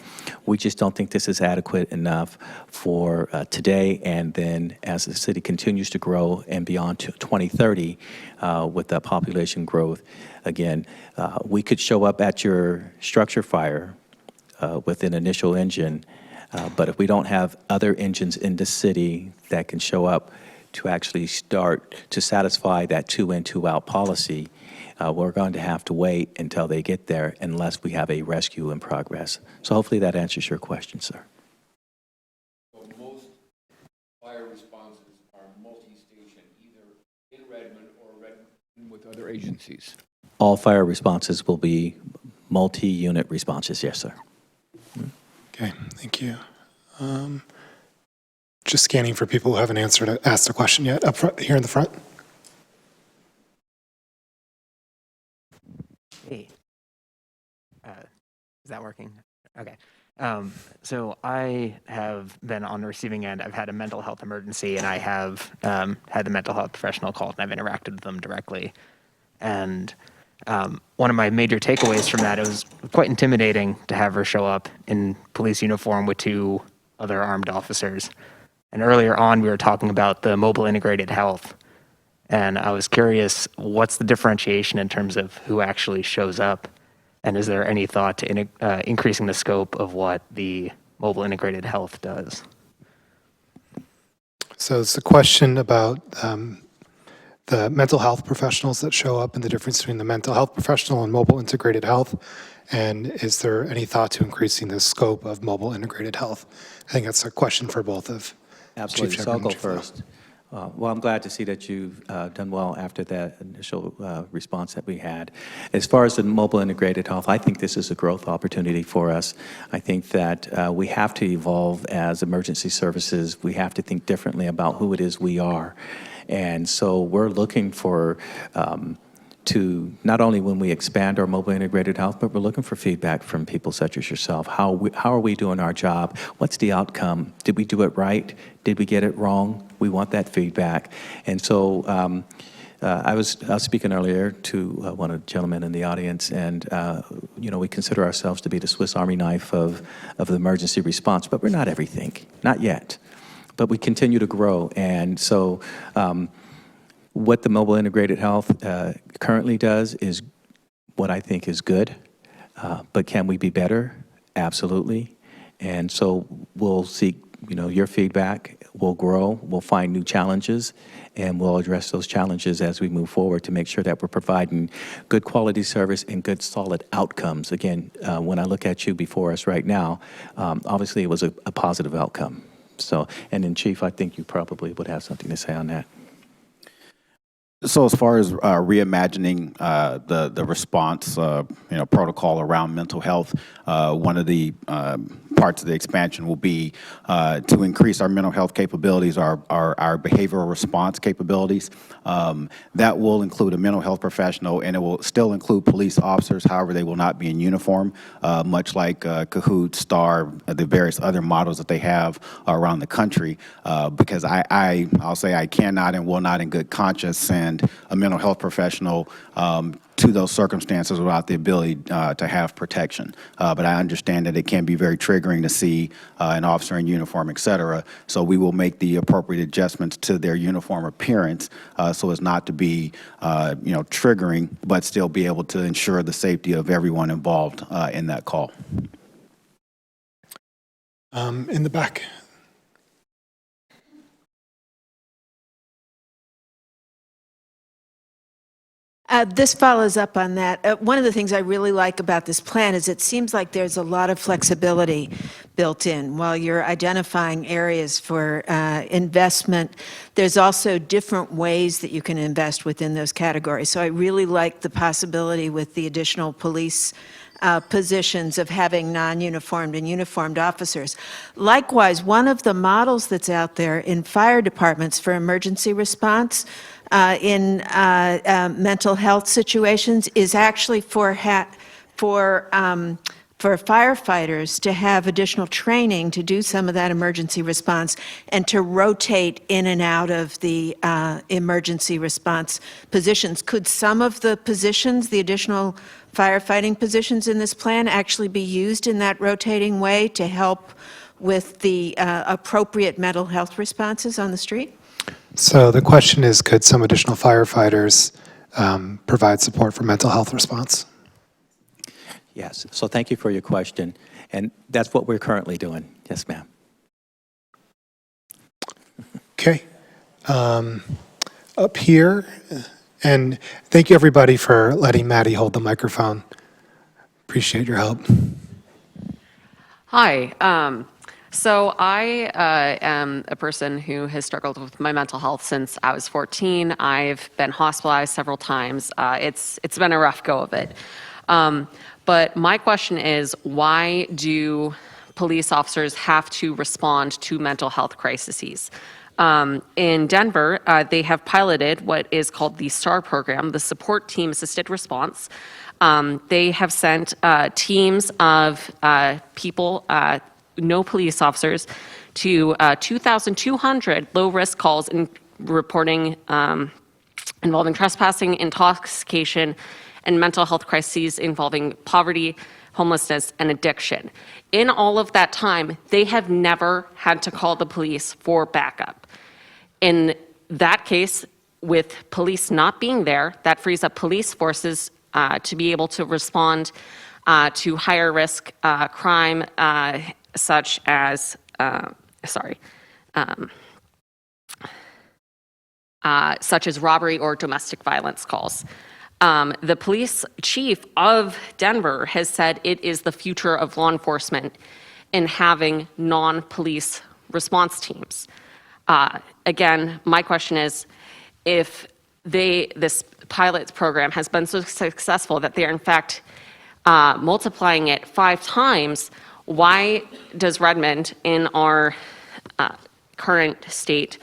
Speaker 5: We just don't think this is adequate enough for today, and then as the city continues to grow and beyond to 2030 with the population growth, again, we could show up at your structure fire with an initial engine, but if we don't have other engines in the city that can show up to actually start to satisfy that 2 in, 2 out policy, we're going to have to wait until they get there unless we have a rescue in progress. So hopefully that answers your question, sir.
Speaker 11: So most fire responses are multi-station, either in Redmond or Redmond with other agencies?
Speaker 5: All fire responses will be multi-unit responses, yes, sir.
Speaker 1: Okay, thank you. Just scanning for people who haven't asked a question yet. Up front, here in the front.
Speaker 12: Hey, is that working? Okay. So I have been on the receiving end. I've had a mental health emergency, and I have had the mental health professional called, and I've interacted with them directly. And one of my major takeaways from that, it was quite intimidating to have her show up in police uniform with 2 other armed officers. And earlier on, we were talking about the mobile integrated health. And I was curious, what's the differentiation in terms of who actually shows up? And is there any thought to increasing the scope of what the mobile integrated health does?
Speaker 1: So it's a question about the mental health professionals that show up and the difference between the mental health professional and mobile integrated health. And is there any thought to increasing the scope of mobile integrated health? I think that's a question for both of
Speaker 5: Absolutely.
Speaker 1: Chief
Speaker 5: So I'll
Speaker 1: Shepard
Speaker 5: go
Speaker 1: and Chief Lowe.
Speaker 5: first. Well, I'm glad to see that you've done well after that initial response that we had. As far as the mobile integrated health, I think this is a growth opportunity for us. I think that we have to evolve as emergency services. We have to think differently about who it is we are. And so we're looking for to not only when we expand our mobile integrated health, but we're looking for feedback from people such as yourself. How are we doing our job? What's the outcome? Did we do it right? Did we get it wrong? We want that feedback. And so I was speaking earlier to one of the gentlemen in the audience, and we consider ourselves to be the Swiss Army knife of the emergency response, but we're not everything, not yet. But we continue to grow, and so what the mobile integrated health currently does is what I think is good, but can we be better? Absolutely. And so we'll seek, your feedback. We'll grow. We'll find new challenges, and we'll address those challenges as we move forward to make sure that we're providing good quality service and good solid outcomes. Again, when I look at you before us right now, obviously it was a positive outcome. So, and then Chief, I think you probably would have something to say on that.
Speaker 6: So as far as reimagining the response, protocol around mental health, one of the parts of the expansion will be to increase our mental health capabilities, our behavioral response capabilities. That will include a mental health professional, and it will still include police officers. However, they will not be in uniform, much like Kahoot, STAR, the various other models that they have around the country, because I'll say I cannot and will not in good conscience send a mental health professional to those circumstances without the ability to have protection. But I understand that it can be very triggering to see an officer in uniform, et cetera. So we will make the appropriate adjustments to their uniform appearance so as not to be, triggering, but still be able to ensure the safety of everyone involved in that call.
Speaker 1: In the back.
Speaker 13: This follows up on that. One of the things I really like about this plan is it seems like there's a lot of flexibility built in. While you're identifying areas for investment, there's also different ways that you can invest within those categories. So I really like the possibility with the additional police positions of having non-uniformed and uniformed officers. Likewise, one of the models that's out there in fire departments for emergency response in mental health situations is actually for firefighters to have additional training to do some of that emergency response and to rotate in and out of the emergency response positions. Could some of the positions, the additional firefighting positions in this plan, actually be used in that rotating way to help with the appropriate mental health responses on the street?
Speaker 1: So the question is, could some additional firefighters provide support for mental health response?
Speaker 5: Yes. So thank you for your question. And that's what we're currently doing. Yes, ma'am.
Speaker 1: Okay. Up here, and thank you everybody for letting Maddie hold the microphone. Appreciate your help.
Speaker 14: Hi. So I am a person who has struggled with my mental health since I was 14. I've been hospitalized several times. It's been a rough go of it. But my question is, why do police officers have to respond to mental health crises? In Denver, they have piloted what is called the STAR program, the Support Team Assisted Response. They have sent teams of people, no police officers, to 2,200 low-risk calls in reporting involving trespassing, intoxication, and mental health crises involving poverty, homelessness, and addiction. In all of that time, they have never had to call the police for backup. In that case, with police not being there, that frees up police forces to be able to respond to higher risk crime such as, such as robbery or domestic violence calls. The police chief of Denver has said it is the future of law enforcement in having non-police response teams. Again, my question is, if this pilot program has been so successful that they are in fact multiplying it 5 times, why does Redmond in our current state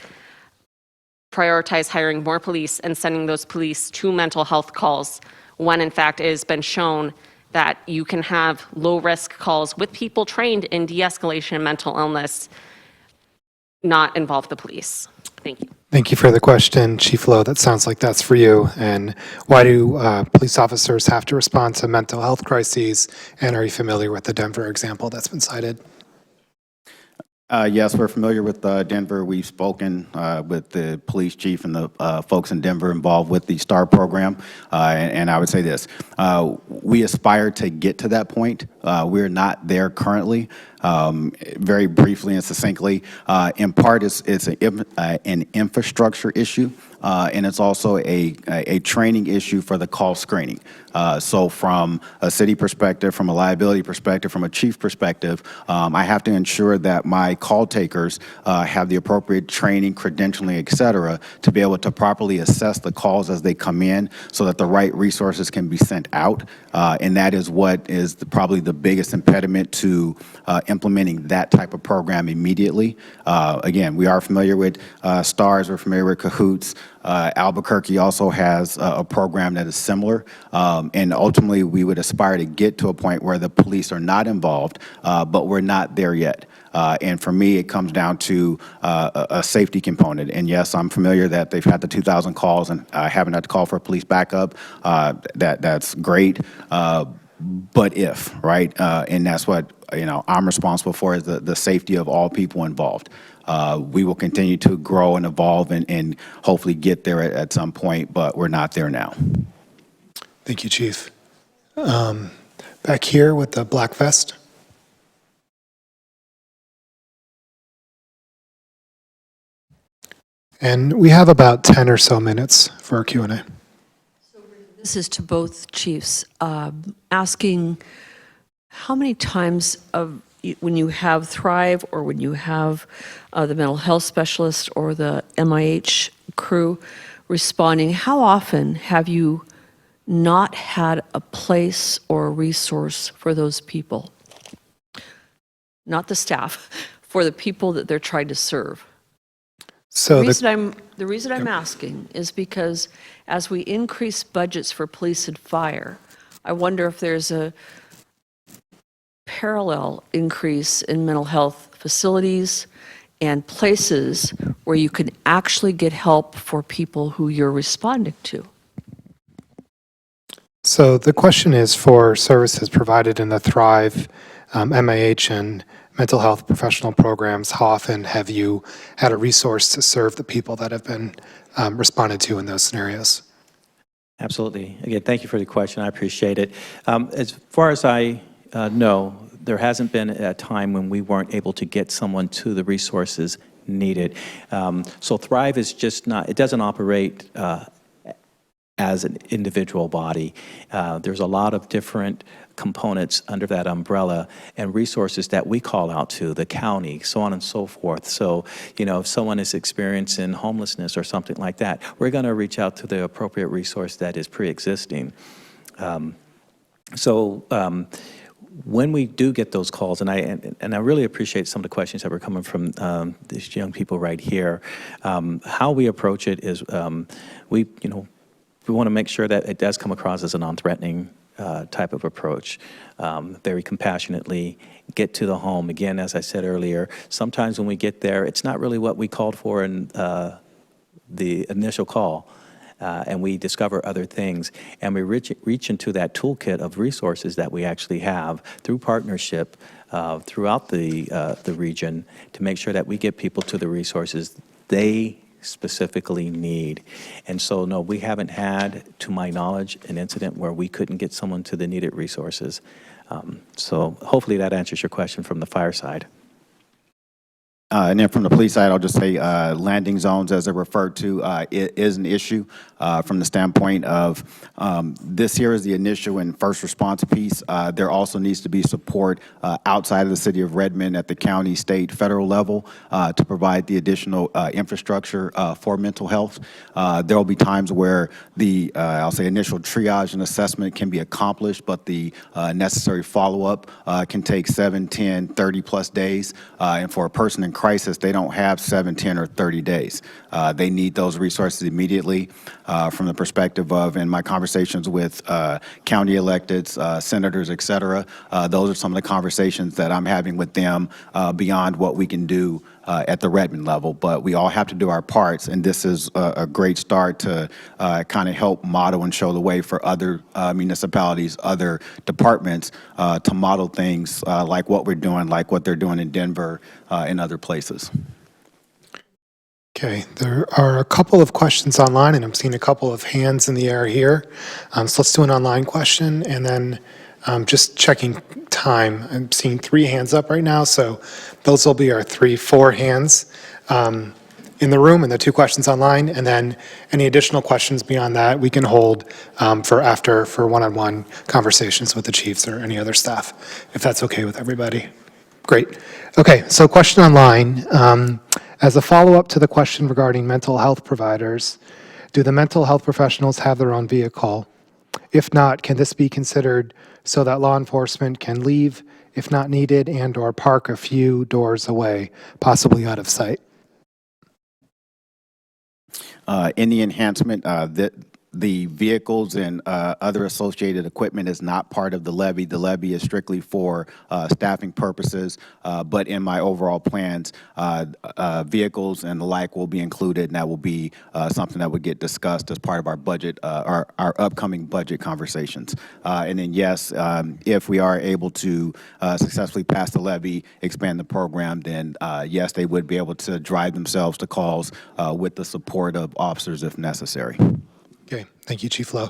Speaker 14: prioritize hiring more police and sending those police to mental health calls when in fact it has been shown that you can have low risk calls with people trained in de-escalation and mental illness not involve the police? Thank you.
Speaker 1: Thank you for the question, Chief Lowe. That sounds like that's for you. And why do police officers have to respond to mental health crises? And are you familiar with the Denver example that's been cited?
Speaker 6: Yes, we're familiar with Denver. We've spoken with the police chief and the folks in Denver involved with the STAR program. And I would say this, we aspire to get to that point. We're not there currently. Very briefly and succinctly, in part, it's an infrastructure issue, and it's also a training issue for the call screening. So from a city perspective, from a liability perspective, from a chief perspective, I have to ensure that my call takers have the appropriate training, credentialing, et cetera, to be able to properly assess the calls as they come in so that the right resources can be sent out. And that is what is probably the biggest impediment to implementing that type of program immediately. Again, we are familiar with STARS, we're familiar with Cahoots. Albuquerque also has a program that is similar, and ultimately we would aspire to get to a point where the police are not involved, but we're not there yet. And for me, it comes down to a safety component. And yes, I'm familiar that they've had the 2,000 calls and haven't had to call for a police backup. That's great. But if, right? And that's what, I'm responsible for, is the safety of all people involved. We will continue to grow and evolve and hopefully get there at some point, but we're not there now.
Speaker 1: Thank you, Chief. Back here with the black vest. And we have about 10 or so minutes for our Q&A.
Speaker 15: This is to both chiefs, asking how many times when you have Thrive or when you have the mental health specialist or the MIH crew responding, how often have you not had a place or a resource for those people? Not the staff, for the people that they're trying to serve.
Speaker 1: So
Speaker 15: the reason I'm asking is because as we increase budgets for police and fire, I wonder if there's a parallel increase in mental health facilities and places where you can actually get help for people who you're responding to.
Speaker 1: So the question is for services provided in the Thrive, MIH, and mental health professional programs, how often have you had a resource to serve the people that have been responded to in those scenarios?
Speaker 5: Absolutely. Again, thank you for the question. I appreciate it. As far as I know, there hasn't been a time when we weren't able to get someone to the resources needed. So Thrive is just not, it doesn't operate as an individual body. There's a lot of different components under that umbrella and resources that we call out to, the county, so on and so forth. So, if someone is experiencing homelessness or something like that, we're going to reach out to the appropriate resource that is pre-existing. When we do get those calls, and I really appreciate some of the questions that were coming from these young people right here, how we approach it is we want to make sure that it does come across as a non-threatening type of approach, very compassionately, get to the home. Again, as I said earlier, sometimes when we get there, it's not really what we called for in the initial call, and we discover other things, and we reach into that toolkit of resources that we actually have through partnership throughout the region to make sure that we get people to the resources they specifically need. And so, no, we haven't had, to my knowledge, an incident where we couldn't get someone to the needed resources. So hopefully that answers your question from the fire side.
Speaker 6: And then from the police side, I'll just say landing zones, as they're referred to, it is an issue from the standpoint of this here is the initial and first response piece. There also needs to be support outside of the city of Redmond at the county, state, federal level to provide the additional infrastructure for mental health. There will be times where the, I'll say, initial triage and assessment can be accomplished, but the necessary follow-up can take 7, 10, 30 plus days. And for a person in crisis, they don't have 7, 10, or 30 days. They need those resources immediately. From the perspective of, in my conversations with county electeds, senators, et cetera, those are some of the conversations that I'm having with them beyond what we can do at the Redmond level, but we all have to do our parts, and this is a great start to kind of help model and show the way for other municipalities, other departments to model things like what we're doing, like what they're doing in Denver and other places.
Speaker 1: Okay, there are a couple of questions online, and I'm seeing a couple of hands in the air here. So let's do an online question, and then just checking time. I'm seeing 3 hands up right now, so those will be our 4 hands in the room and the 2 questions online, and then any additional questions beyond that we can hold for one-on-one conversations with the chiefs or any other staff, if that's okay with everybody. Great. Okay, so question online. As a follow-up to the question regarding mental health providers, do the mental health professionals have their own vehicle? If not, can this be considered so that law enforcement can leave if not needed and/or park a few doors away, possibly out of sight?
Speaker 6: In the enhancement, the vehicles and other associated equipment is not part of the levy. The levy is strictly for staffing purposes, but in my overall plans, vehicles and the like will be included, and that will be something that would get discussed as part of our budget, our upcoming budget conversations. And then yes, if we are able to successfully pass the levy, expand the program, then yes, they would be able to drive themselves to calls with the support of officers if necessary.
Speaker 1: Okay, thank you, Chief Lowe.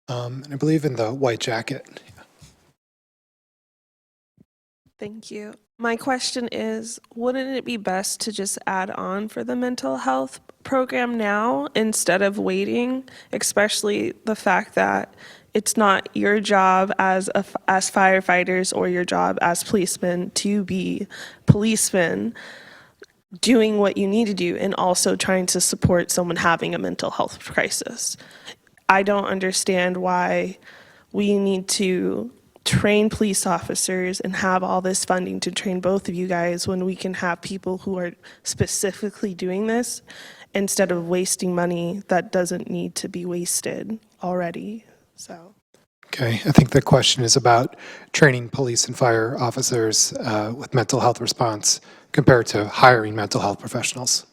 Speaker 1: And I believe in the white jacket.
Speaker 16: Thank you. My question is, wouldn't it be best to just add on for the mental health program now instead of waiting, especially the fact that it's not your job as firefighters or your job as policemen to be policemen doing what you need to do and also trying to support someone having a mental health crisis. I don't understand why we need to train police officers and have all this funding to train both of you guys when we can have people who are specifically doing this instead of wasting money that doesn't need to be wasted already. So.
Speaker 1: Okay, I think the question is about training police and fire officers with mental health response compared to hiring mental health professionals.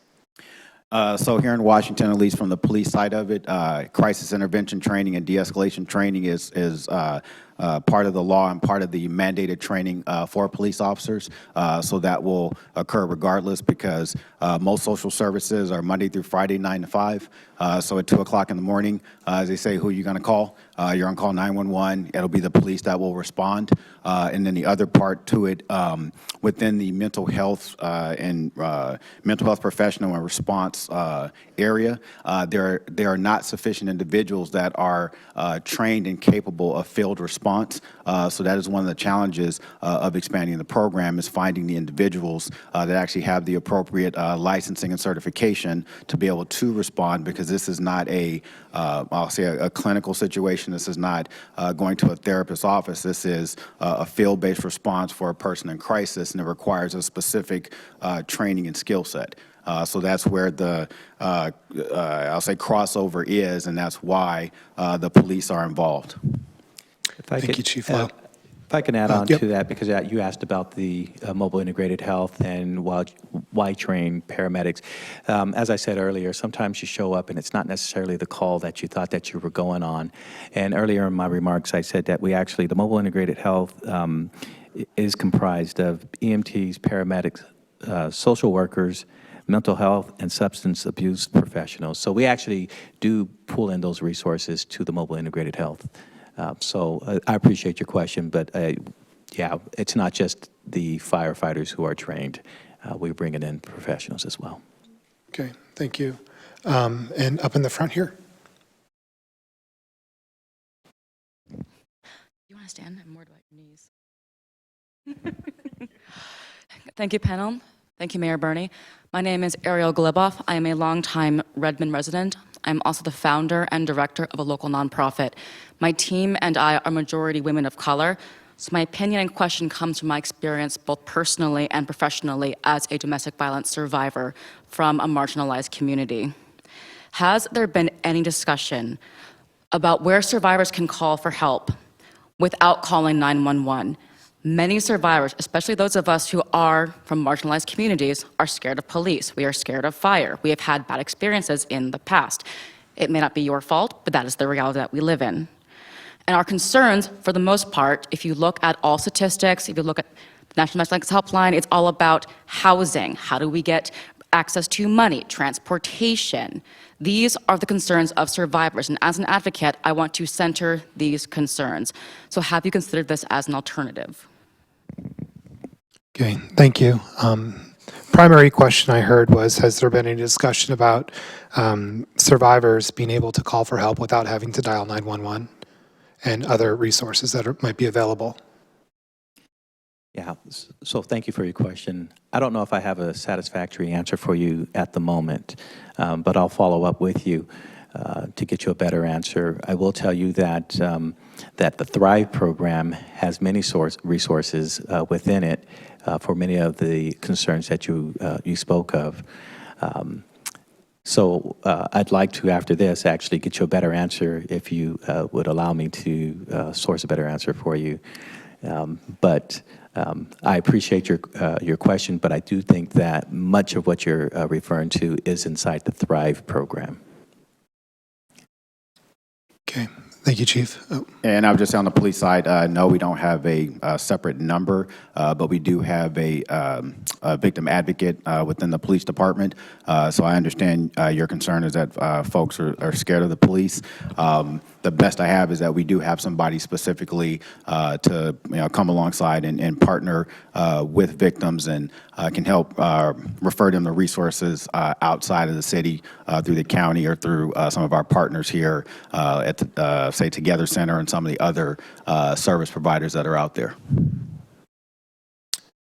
Speaker 6: So here in Washington, at least from the police side of it, crisis intervention training and de-escalation training is part of the law and part of the mandated training for police officers. So that will occur regardless because most social services are Monday through Friday, 9 to 5. So at 2 o'clock in the morning, as they say, who are you going to call? You're on call 911. It'll be the police that will respond. And then the other part to it, within the mental health and mental health professional and response area, there are not sufficient individuals that are trained and capable of field response. So that is one of the challenges of expanding the program is finding the individuals that actually have the appropriate licensing and certification to be able to respond, because this is not I'll say a clinical situation. This is not going to a therapist's office. This is a field-based response for a person in crisis, and it requires a specific training and skill set. So that's where the, I'll say, crossover is, and that's why the police are involved.
Speaker 1: Thank you, Chief Lowe.
Speaker 5: If I can add on to that, because you asked about the mobile integrated health and why train paramedics. As I said earlier, sometimes you show up and it's not necessarily the call that you thought that you were going on. And earlier in my remarks, I said that the mobile integrated health is comprised of EMTs, paramedics, social workers, mental health, and substance abuse professionals. So we actually do pull in those resources to the mobile integrated health. So I appreciate your question, but yeah, it's not just the firefighters who are trained. We're bringing in professionals as well.
Speaker 1: Okay, thank you. And up in the front here.
Speaker 17: You want to stand? I'm more about your knees. Thank you, panel. Thank you, Mayor Bernie. My name is Ariel Gleboff. I am a longtime Redmond resident. I'm also the founder and director of a local nonprofit. My team and I are majority women of color, so my opinion and question comes from my experience both personally and professionally as a domestic violence survivor from a marginalized community. Has there been any discussion about where survivors can call for help without calling 911? Many survivors, especially those of us who are from marginalized communities, are scared of police. We are scared of fire. We have had bad experiences in the past. It may not be your fault, but that is the reality that we live in. And our concerns, for the most part, if you look at all statistics, if you look at the National Mental Health Helpline, it's all about housing. How do we get access to money, transportation? These are the concerns of survivors. And as an advocate, I want to center these concerns. So have you considered this as an alternative?
Speaker 1: Okay, thank you. Primary question I heard was, has there been any discussion about survivors being able to call for help without having to dial 911 and other resources that might be available?
Speaker 5: Yeah, so thank you for your question. I don't know if I have a satisfactory answer for you at the moment, but I'll follow up with you to get you a better answer. I will tell you that that the Thrive program has many resources within it for many of the concerns that you spoke of. So I'd like to, after this, actually get you a better answer if you would allow me to source a better answer for you. I appreciate your question, but I do think that much of what you're referring to is inside the Thrive program.
Speaker 1: Okay, thank you, Chief. Oh.
Speaker 6: And I was just on the police side, no, we don't have a separate number, but we do have a victim advocate within the police department. So I understand your concern is that folks are scared of the police. The best I have is that we do have somebody specifically to come alongside and partner with victims and can help refer them to resources outside of the city through the county or through some of our partners here at the, say, Together Center and some of the other service providers that are out there.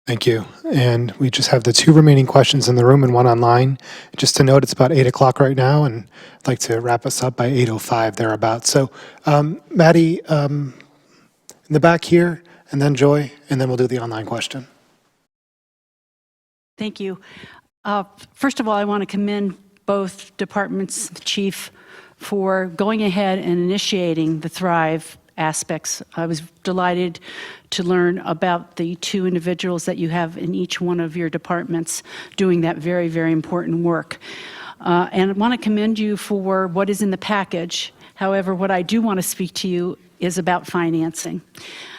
Speaker 1: Thank you. And we just have the 2 remaining questions in the room and 1 online. Just to note, it's about 8 o'clock right now, and I'd like to wrap us up by 8:05 thereabouts. So, Maddie, in the back here, and then Joy, and then we'll do the online question.
Speaker 7: Thank you. First of all, I want to commend both departments, the chief, for going ahead and initiating the Thrive aspects. I was delighted to learn about the 2 individuals that you have in each one of your departments doing that very, very important work. And I want to commend you for what is in the package. However, what I do want to speak to you is about financing.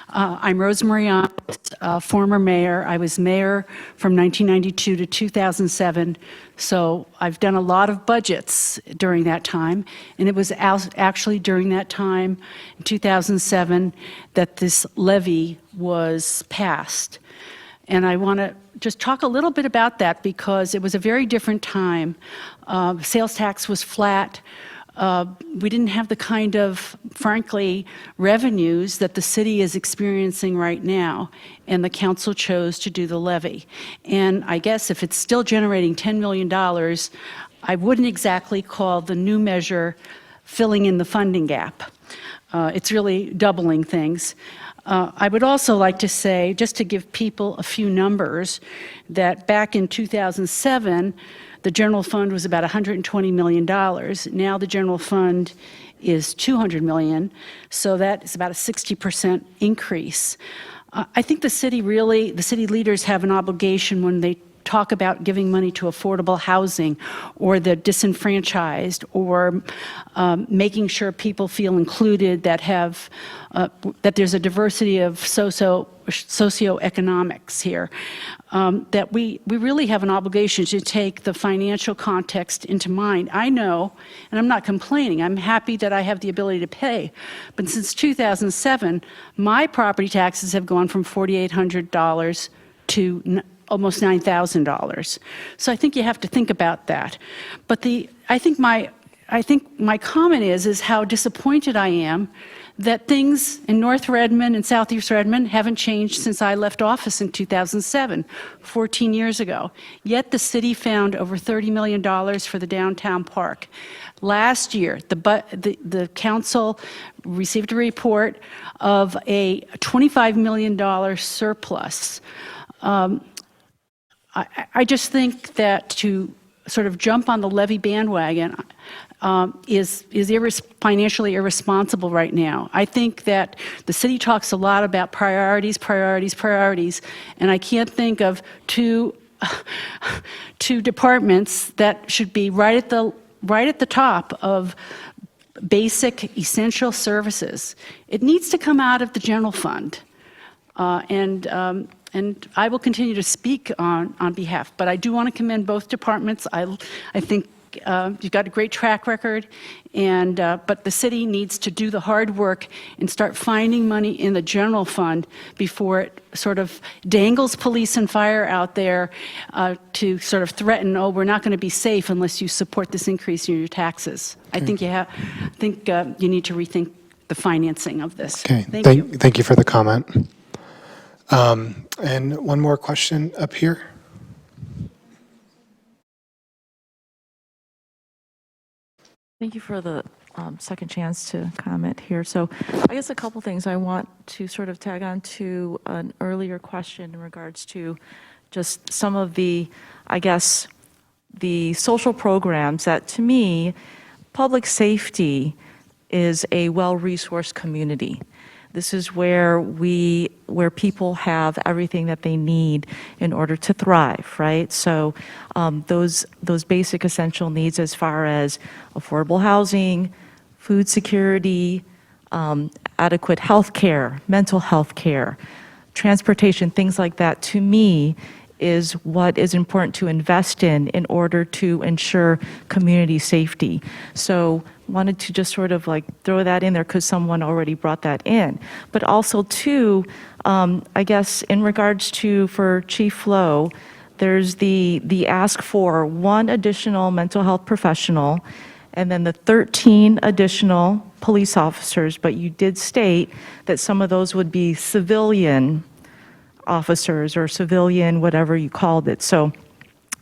Speaker 7: I'm Rosemary Ahmes, former mayor. I was mayor from 1992 to 2007, so I've done a lot of budgets during that time, and it was actually during that time, in 2007, that this levy was passed. And I want to just talk a little bit about that because it was a very different time. Sales tax was flat. We didn't have the kind of, frankly, revenues that the city is experiencing right now, and the council chose to do the levy. And I guess if it's still generating $10 million, I wouldn't exactly call the new measure filling in the funding gap. It's really doubling things. I would also like to say, just to give people a few numbers, that back in 2007, the general fund was about $120 million. Now the general fund is $200 million, so that is about a 60% increase. I think the city leaders have an obligation when they talk about giving money to affordable housing or the disenfranchised or making sure people feel included, that have that there's a diversity of socioeconomics here, that we really have an obligation to take the financial context into mind. I know, and I'm not complaining, I'm happy that I have the ability to pay, but since 2007, my property taxes have gone from $4,800 to almost $9,000. So I think you have to think about that. But I think my comment is how disappointed I am that things in North Redmond and Southeast Redmond haven't changed since I left office in 2007, 14 years ago. Yet the city found over $30 million for the downtown park. Last year, the council received a report of a $25 million surplus. I just think that to sort of jump on the levy bandwagon, is financially irresponsible right now. I think that the city talks a lot about priorities, priorities, priorities, and I can't think of two departments that should be right at the top of basic essential services. It needs to come out of the general fund. And I will continue to speak on behalf, but I do want to commend both departments. I think you've got a great track record, but the city needs to do the hard work and start finding money in the general fund before it sort of dangles police and fire out there to sort of threaten, oh, we're not going to be safe unless you support this increase in your taxes. I think you need to rethink the financing of this.
Speaker 1: Okay, thank you for the comment. And one more question up here.
Speaker 9: Thank you for the second chance to comment here. So I guess a couple things I want to sort of tag on to an earlier question in regards to just some of the, I guess, the social programs that, to me, public safety is a well-resourced community. This is where people have everything that they need in order to thrive, right? So those basic essential needs as far as affordable housing, food security, adequate health care, mental health care, transportation, things like that, to me, is what is important to invest in order to ensure community safety. So wanted to just sort of like throw that in there because someone already brought that in. But also too, I guess in regards to, for Chief Flo, there's the ask for 1 additional mental health professional and then the 13 additional police officers, but you did state that some of those would be civilian officers or civilian, whatever you called it. So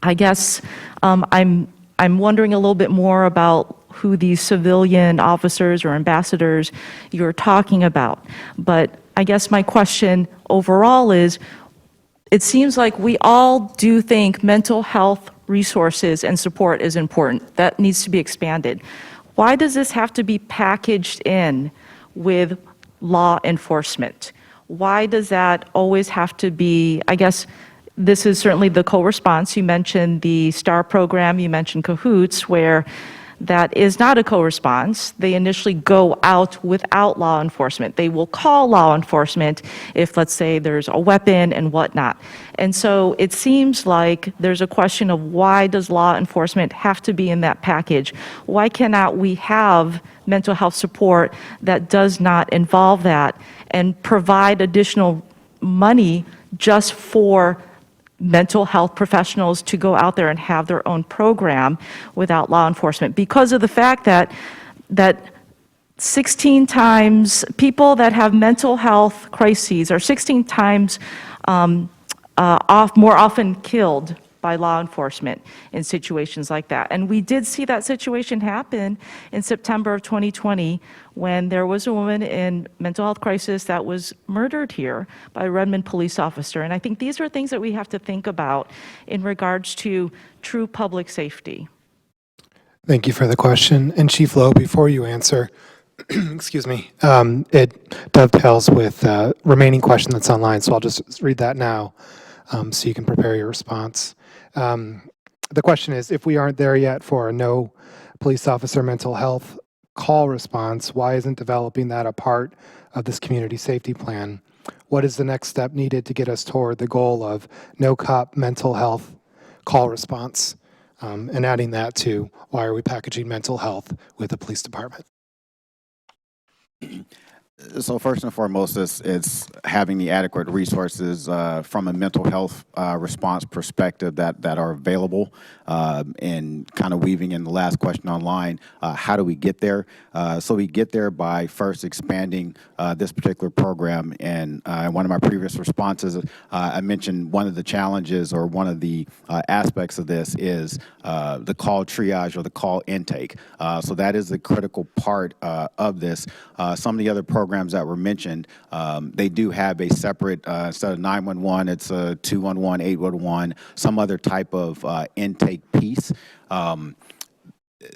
Speaker 9: I guess I'm wondering a little bit more about who these civilian officers or ambassadors you're talking about. But I guess my question overall is, it seems like we all do think mental health resources and support is important. That needs to be expanded. Why does this have to be packaged in with law enforcement? Why does that always have to be, I guess, this is certainly the co-response. You mentioned the STAR program, you mentioned CAHOOTS, where that is not a co-response. They initially go out without law enforcement. They will call law enforcement if, let's say, there's a weapon and whatnot. And so it seems like there's a question of why does law enforcement have to be in that package? Why cannot we have mental health support that does not involve that and provide additional money just for mental health professionals to go out there and have their own program without law enforcement, because of the fact that 16 times people that have mental health crises are 16 times more often killed by law enforcement in situations like that. And we did see that situation happen in September of 2020 when there was a woman in mental health crisis that was murdered here by a Redmond police officer. And I think these are things that we have to think about in regards to true public safety.
Speaker 1: Thank you for the question. And Chief Lowe, before you answer, excuse me, it dovetails with remaining question that's online, so I'll just read that now so you can prepare your response. The question is, if we aren't there yet for a no police officer mental health call response, why isn't developing that a part of this community safety plan? What is the next step needed to get us toward the goal of no cop mental health call response? And adding that to, why are we packaging mental health with the police department?
Speaker 6: So first and foremost, it's having the adequate resources from a mental health response perspective that are available, and kind of weaving in the last question online, how do we get there? So we get there by first expanding this particular program. And in one of my previous responses, I mentioned one of the challenges or one of the aspects of this is the call triage or the call intake. So that is the critical part of this. Some of the other programs that were mentioned, they do have a separate, instead of 911, it's a 211, 811, some other type of intake piece.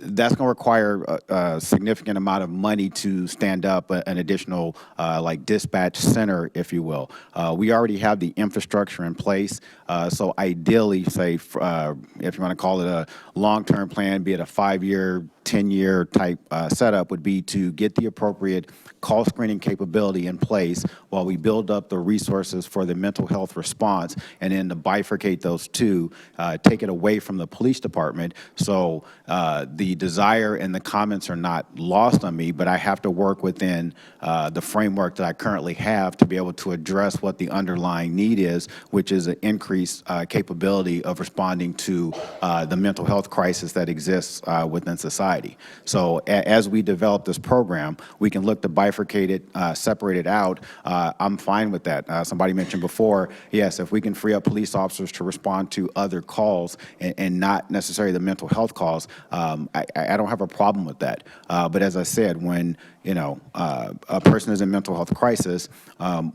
Speaker 6: That's going to require a significant amount of money to stand up an additional like dispatch center, if you will. We already have the infrastructure in place. So ideally, say, if you want to call it a long-term plan, be it a 5-year, 10-year type setup, would be to get the appropriate call screening capability in place while we build up the resources for the mental health response, and then to bifurcate those two, take it away from the police department. So the desire and the comments are not lost on me, but I have to work within the framework that I currently have to be able to address what the underlying need is, which is an increased capability of responding to the mental health crisis that exists within society. So as we develop this program, we can look to bifurcate it, separate it out. I'm fine with that. Somebody mentioned before, yes, if we can free up police officers to respond to other calls and not necessarily the mental health calls, I don't have a problem with that. But as I said, when a person is in mental health crisis,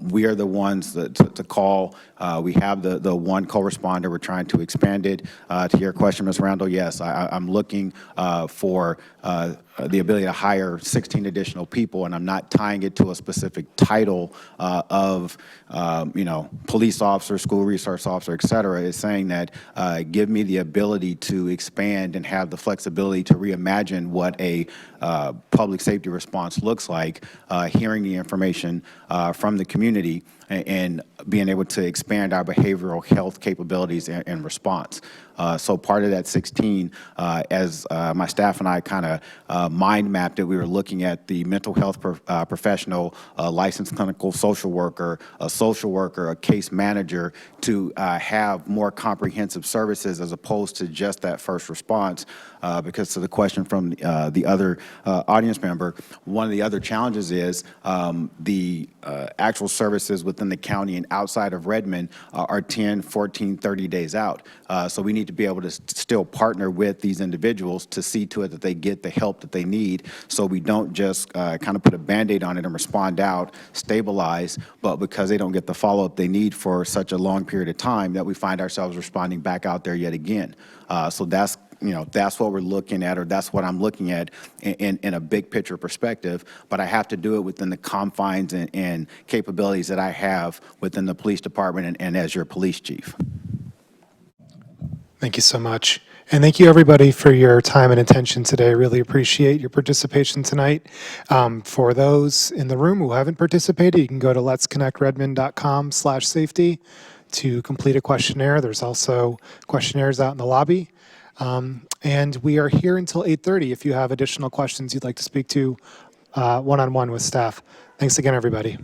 Speaker 6: we are the ones to call. We have the one co-responder. We're trying to expand it. To your question, Ms. Randall, yes, I'm looking for the ability to hire 16 additional people, and I'm not tying it to a specific title of, police officer, school resource officer, et cetera. It's saying that give me the ability to expand and have the flexibility to reimagine what a public safety response looks like, hearing the information from the community and being able to expand our behavioral health capabilities and response. So part of that 16, as my staff and I kind of mind mapped it, we were looking at the mental health professional, licensed clinical social worker, a case manager, to have more comprehensive services as opposed to just that first response. Because to the question from the other audience member, one of the other challenges is the actual services within the county and outside of Redmond are 10, 14, 30 days out. So we need to be able to still partner with these individuals to see to it that they get the help that they need, so we don't just kind of put a Band-Aid on it and respond out, stabilize, but because they don't get the follow-up they need for such a long period of time, that we find ourselves responding back out there yet again. So that's what we're looking at, or that's what I'm looking at in a big picture perspective, but I have to do it within the confines and capabilities that I have within the police department and as your police chief.
Speaker 1: Thank you so much. And thank you, everybody, for your time and attention today. I really appreciate your participation tonight. For those in the room who haven't participated, you can go to letsconnectredmond.com/safety to complete a questionnaire. There's also questionnaires out in the lobby. And we are here until 8:30 if you have additional questions you'd like to speak to one-on-one with staff. Thanks again, everybody.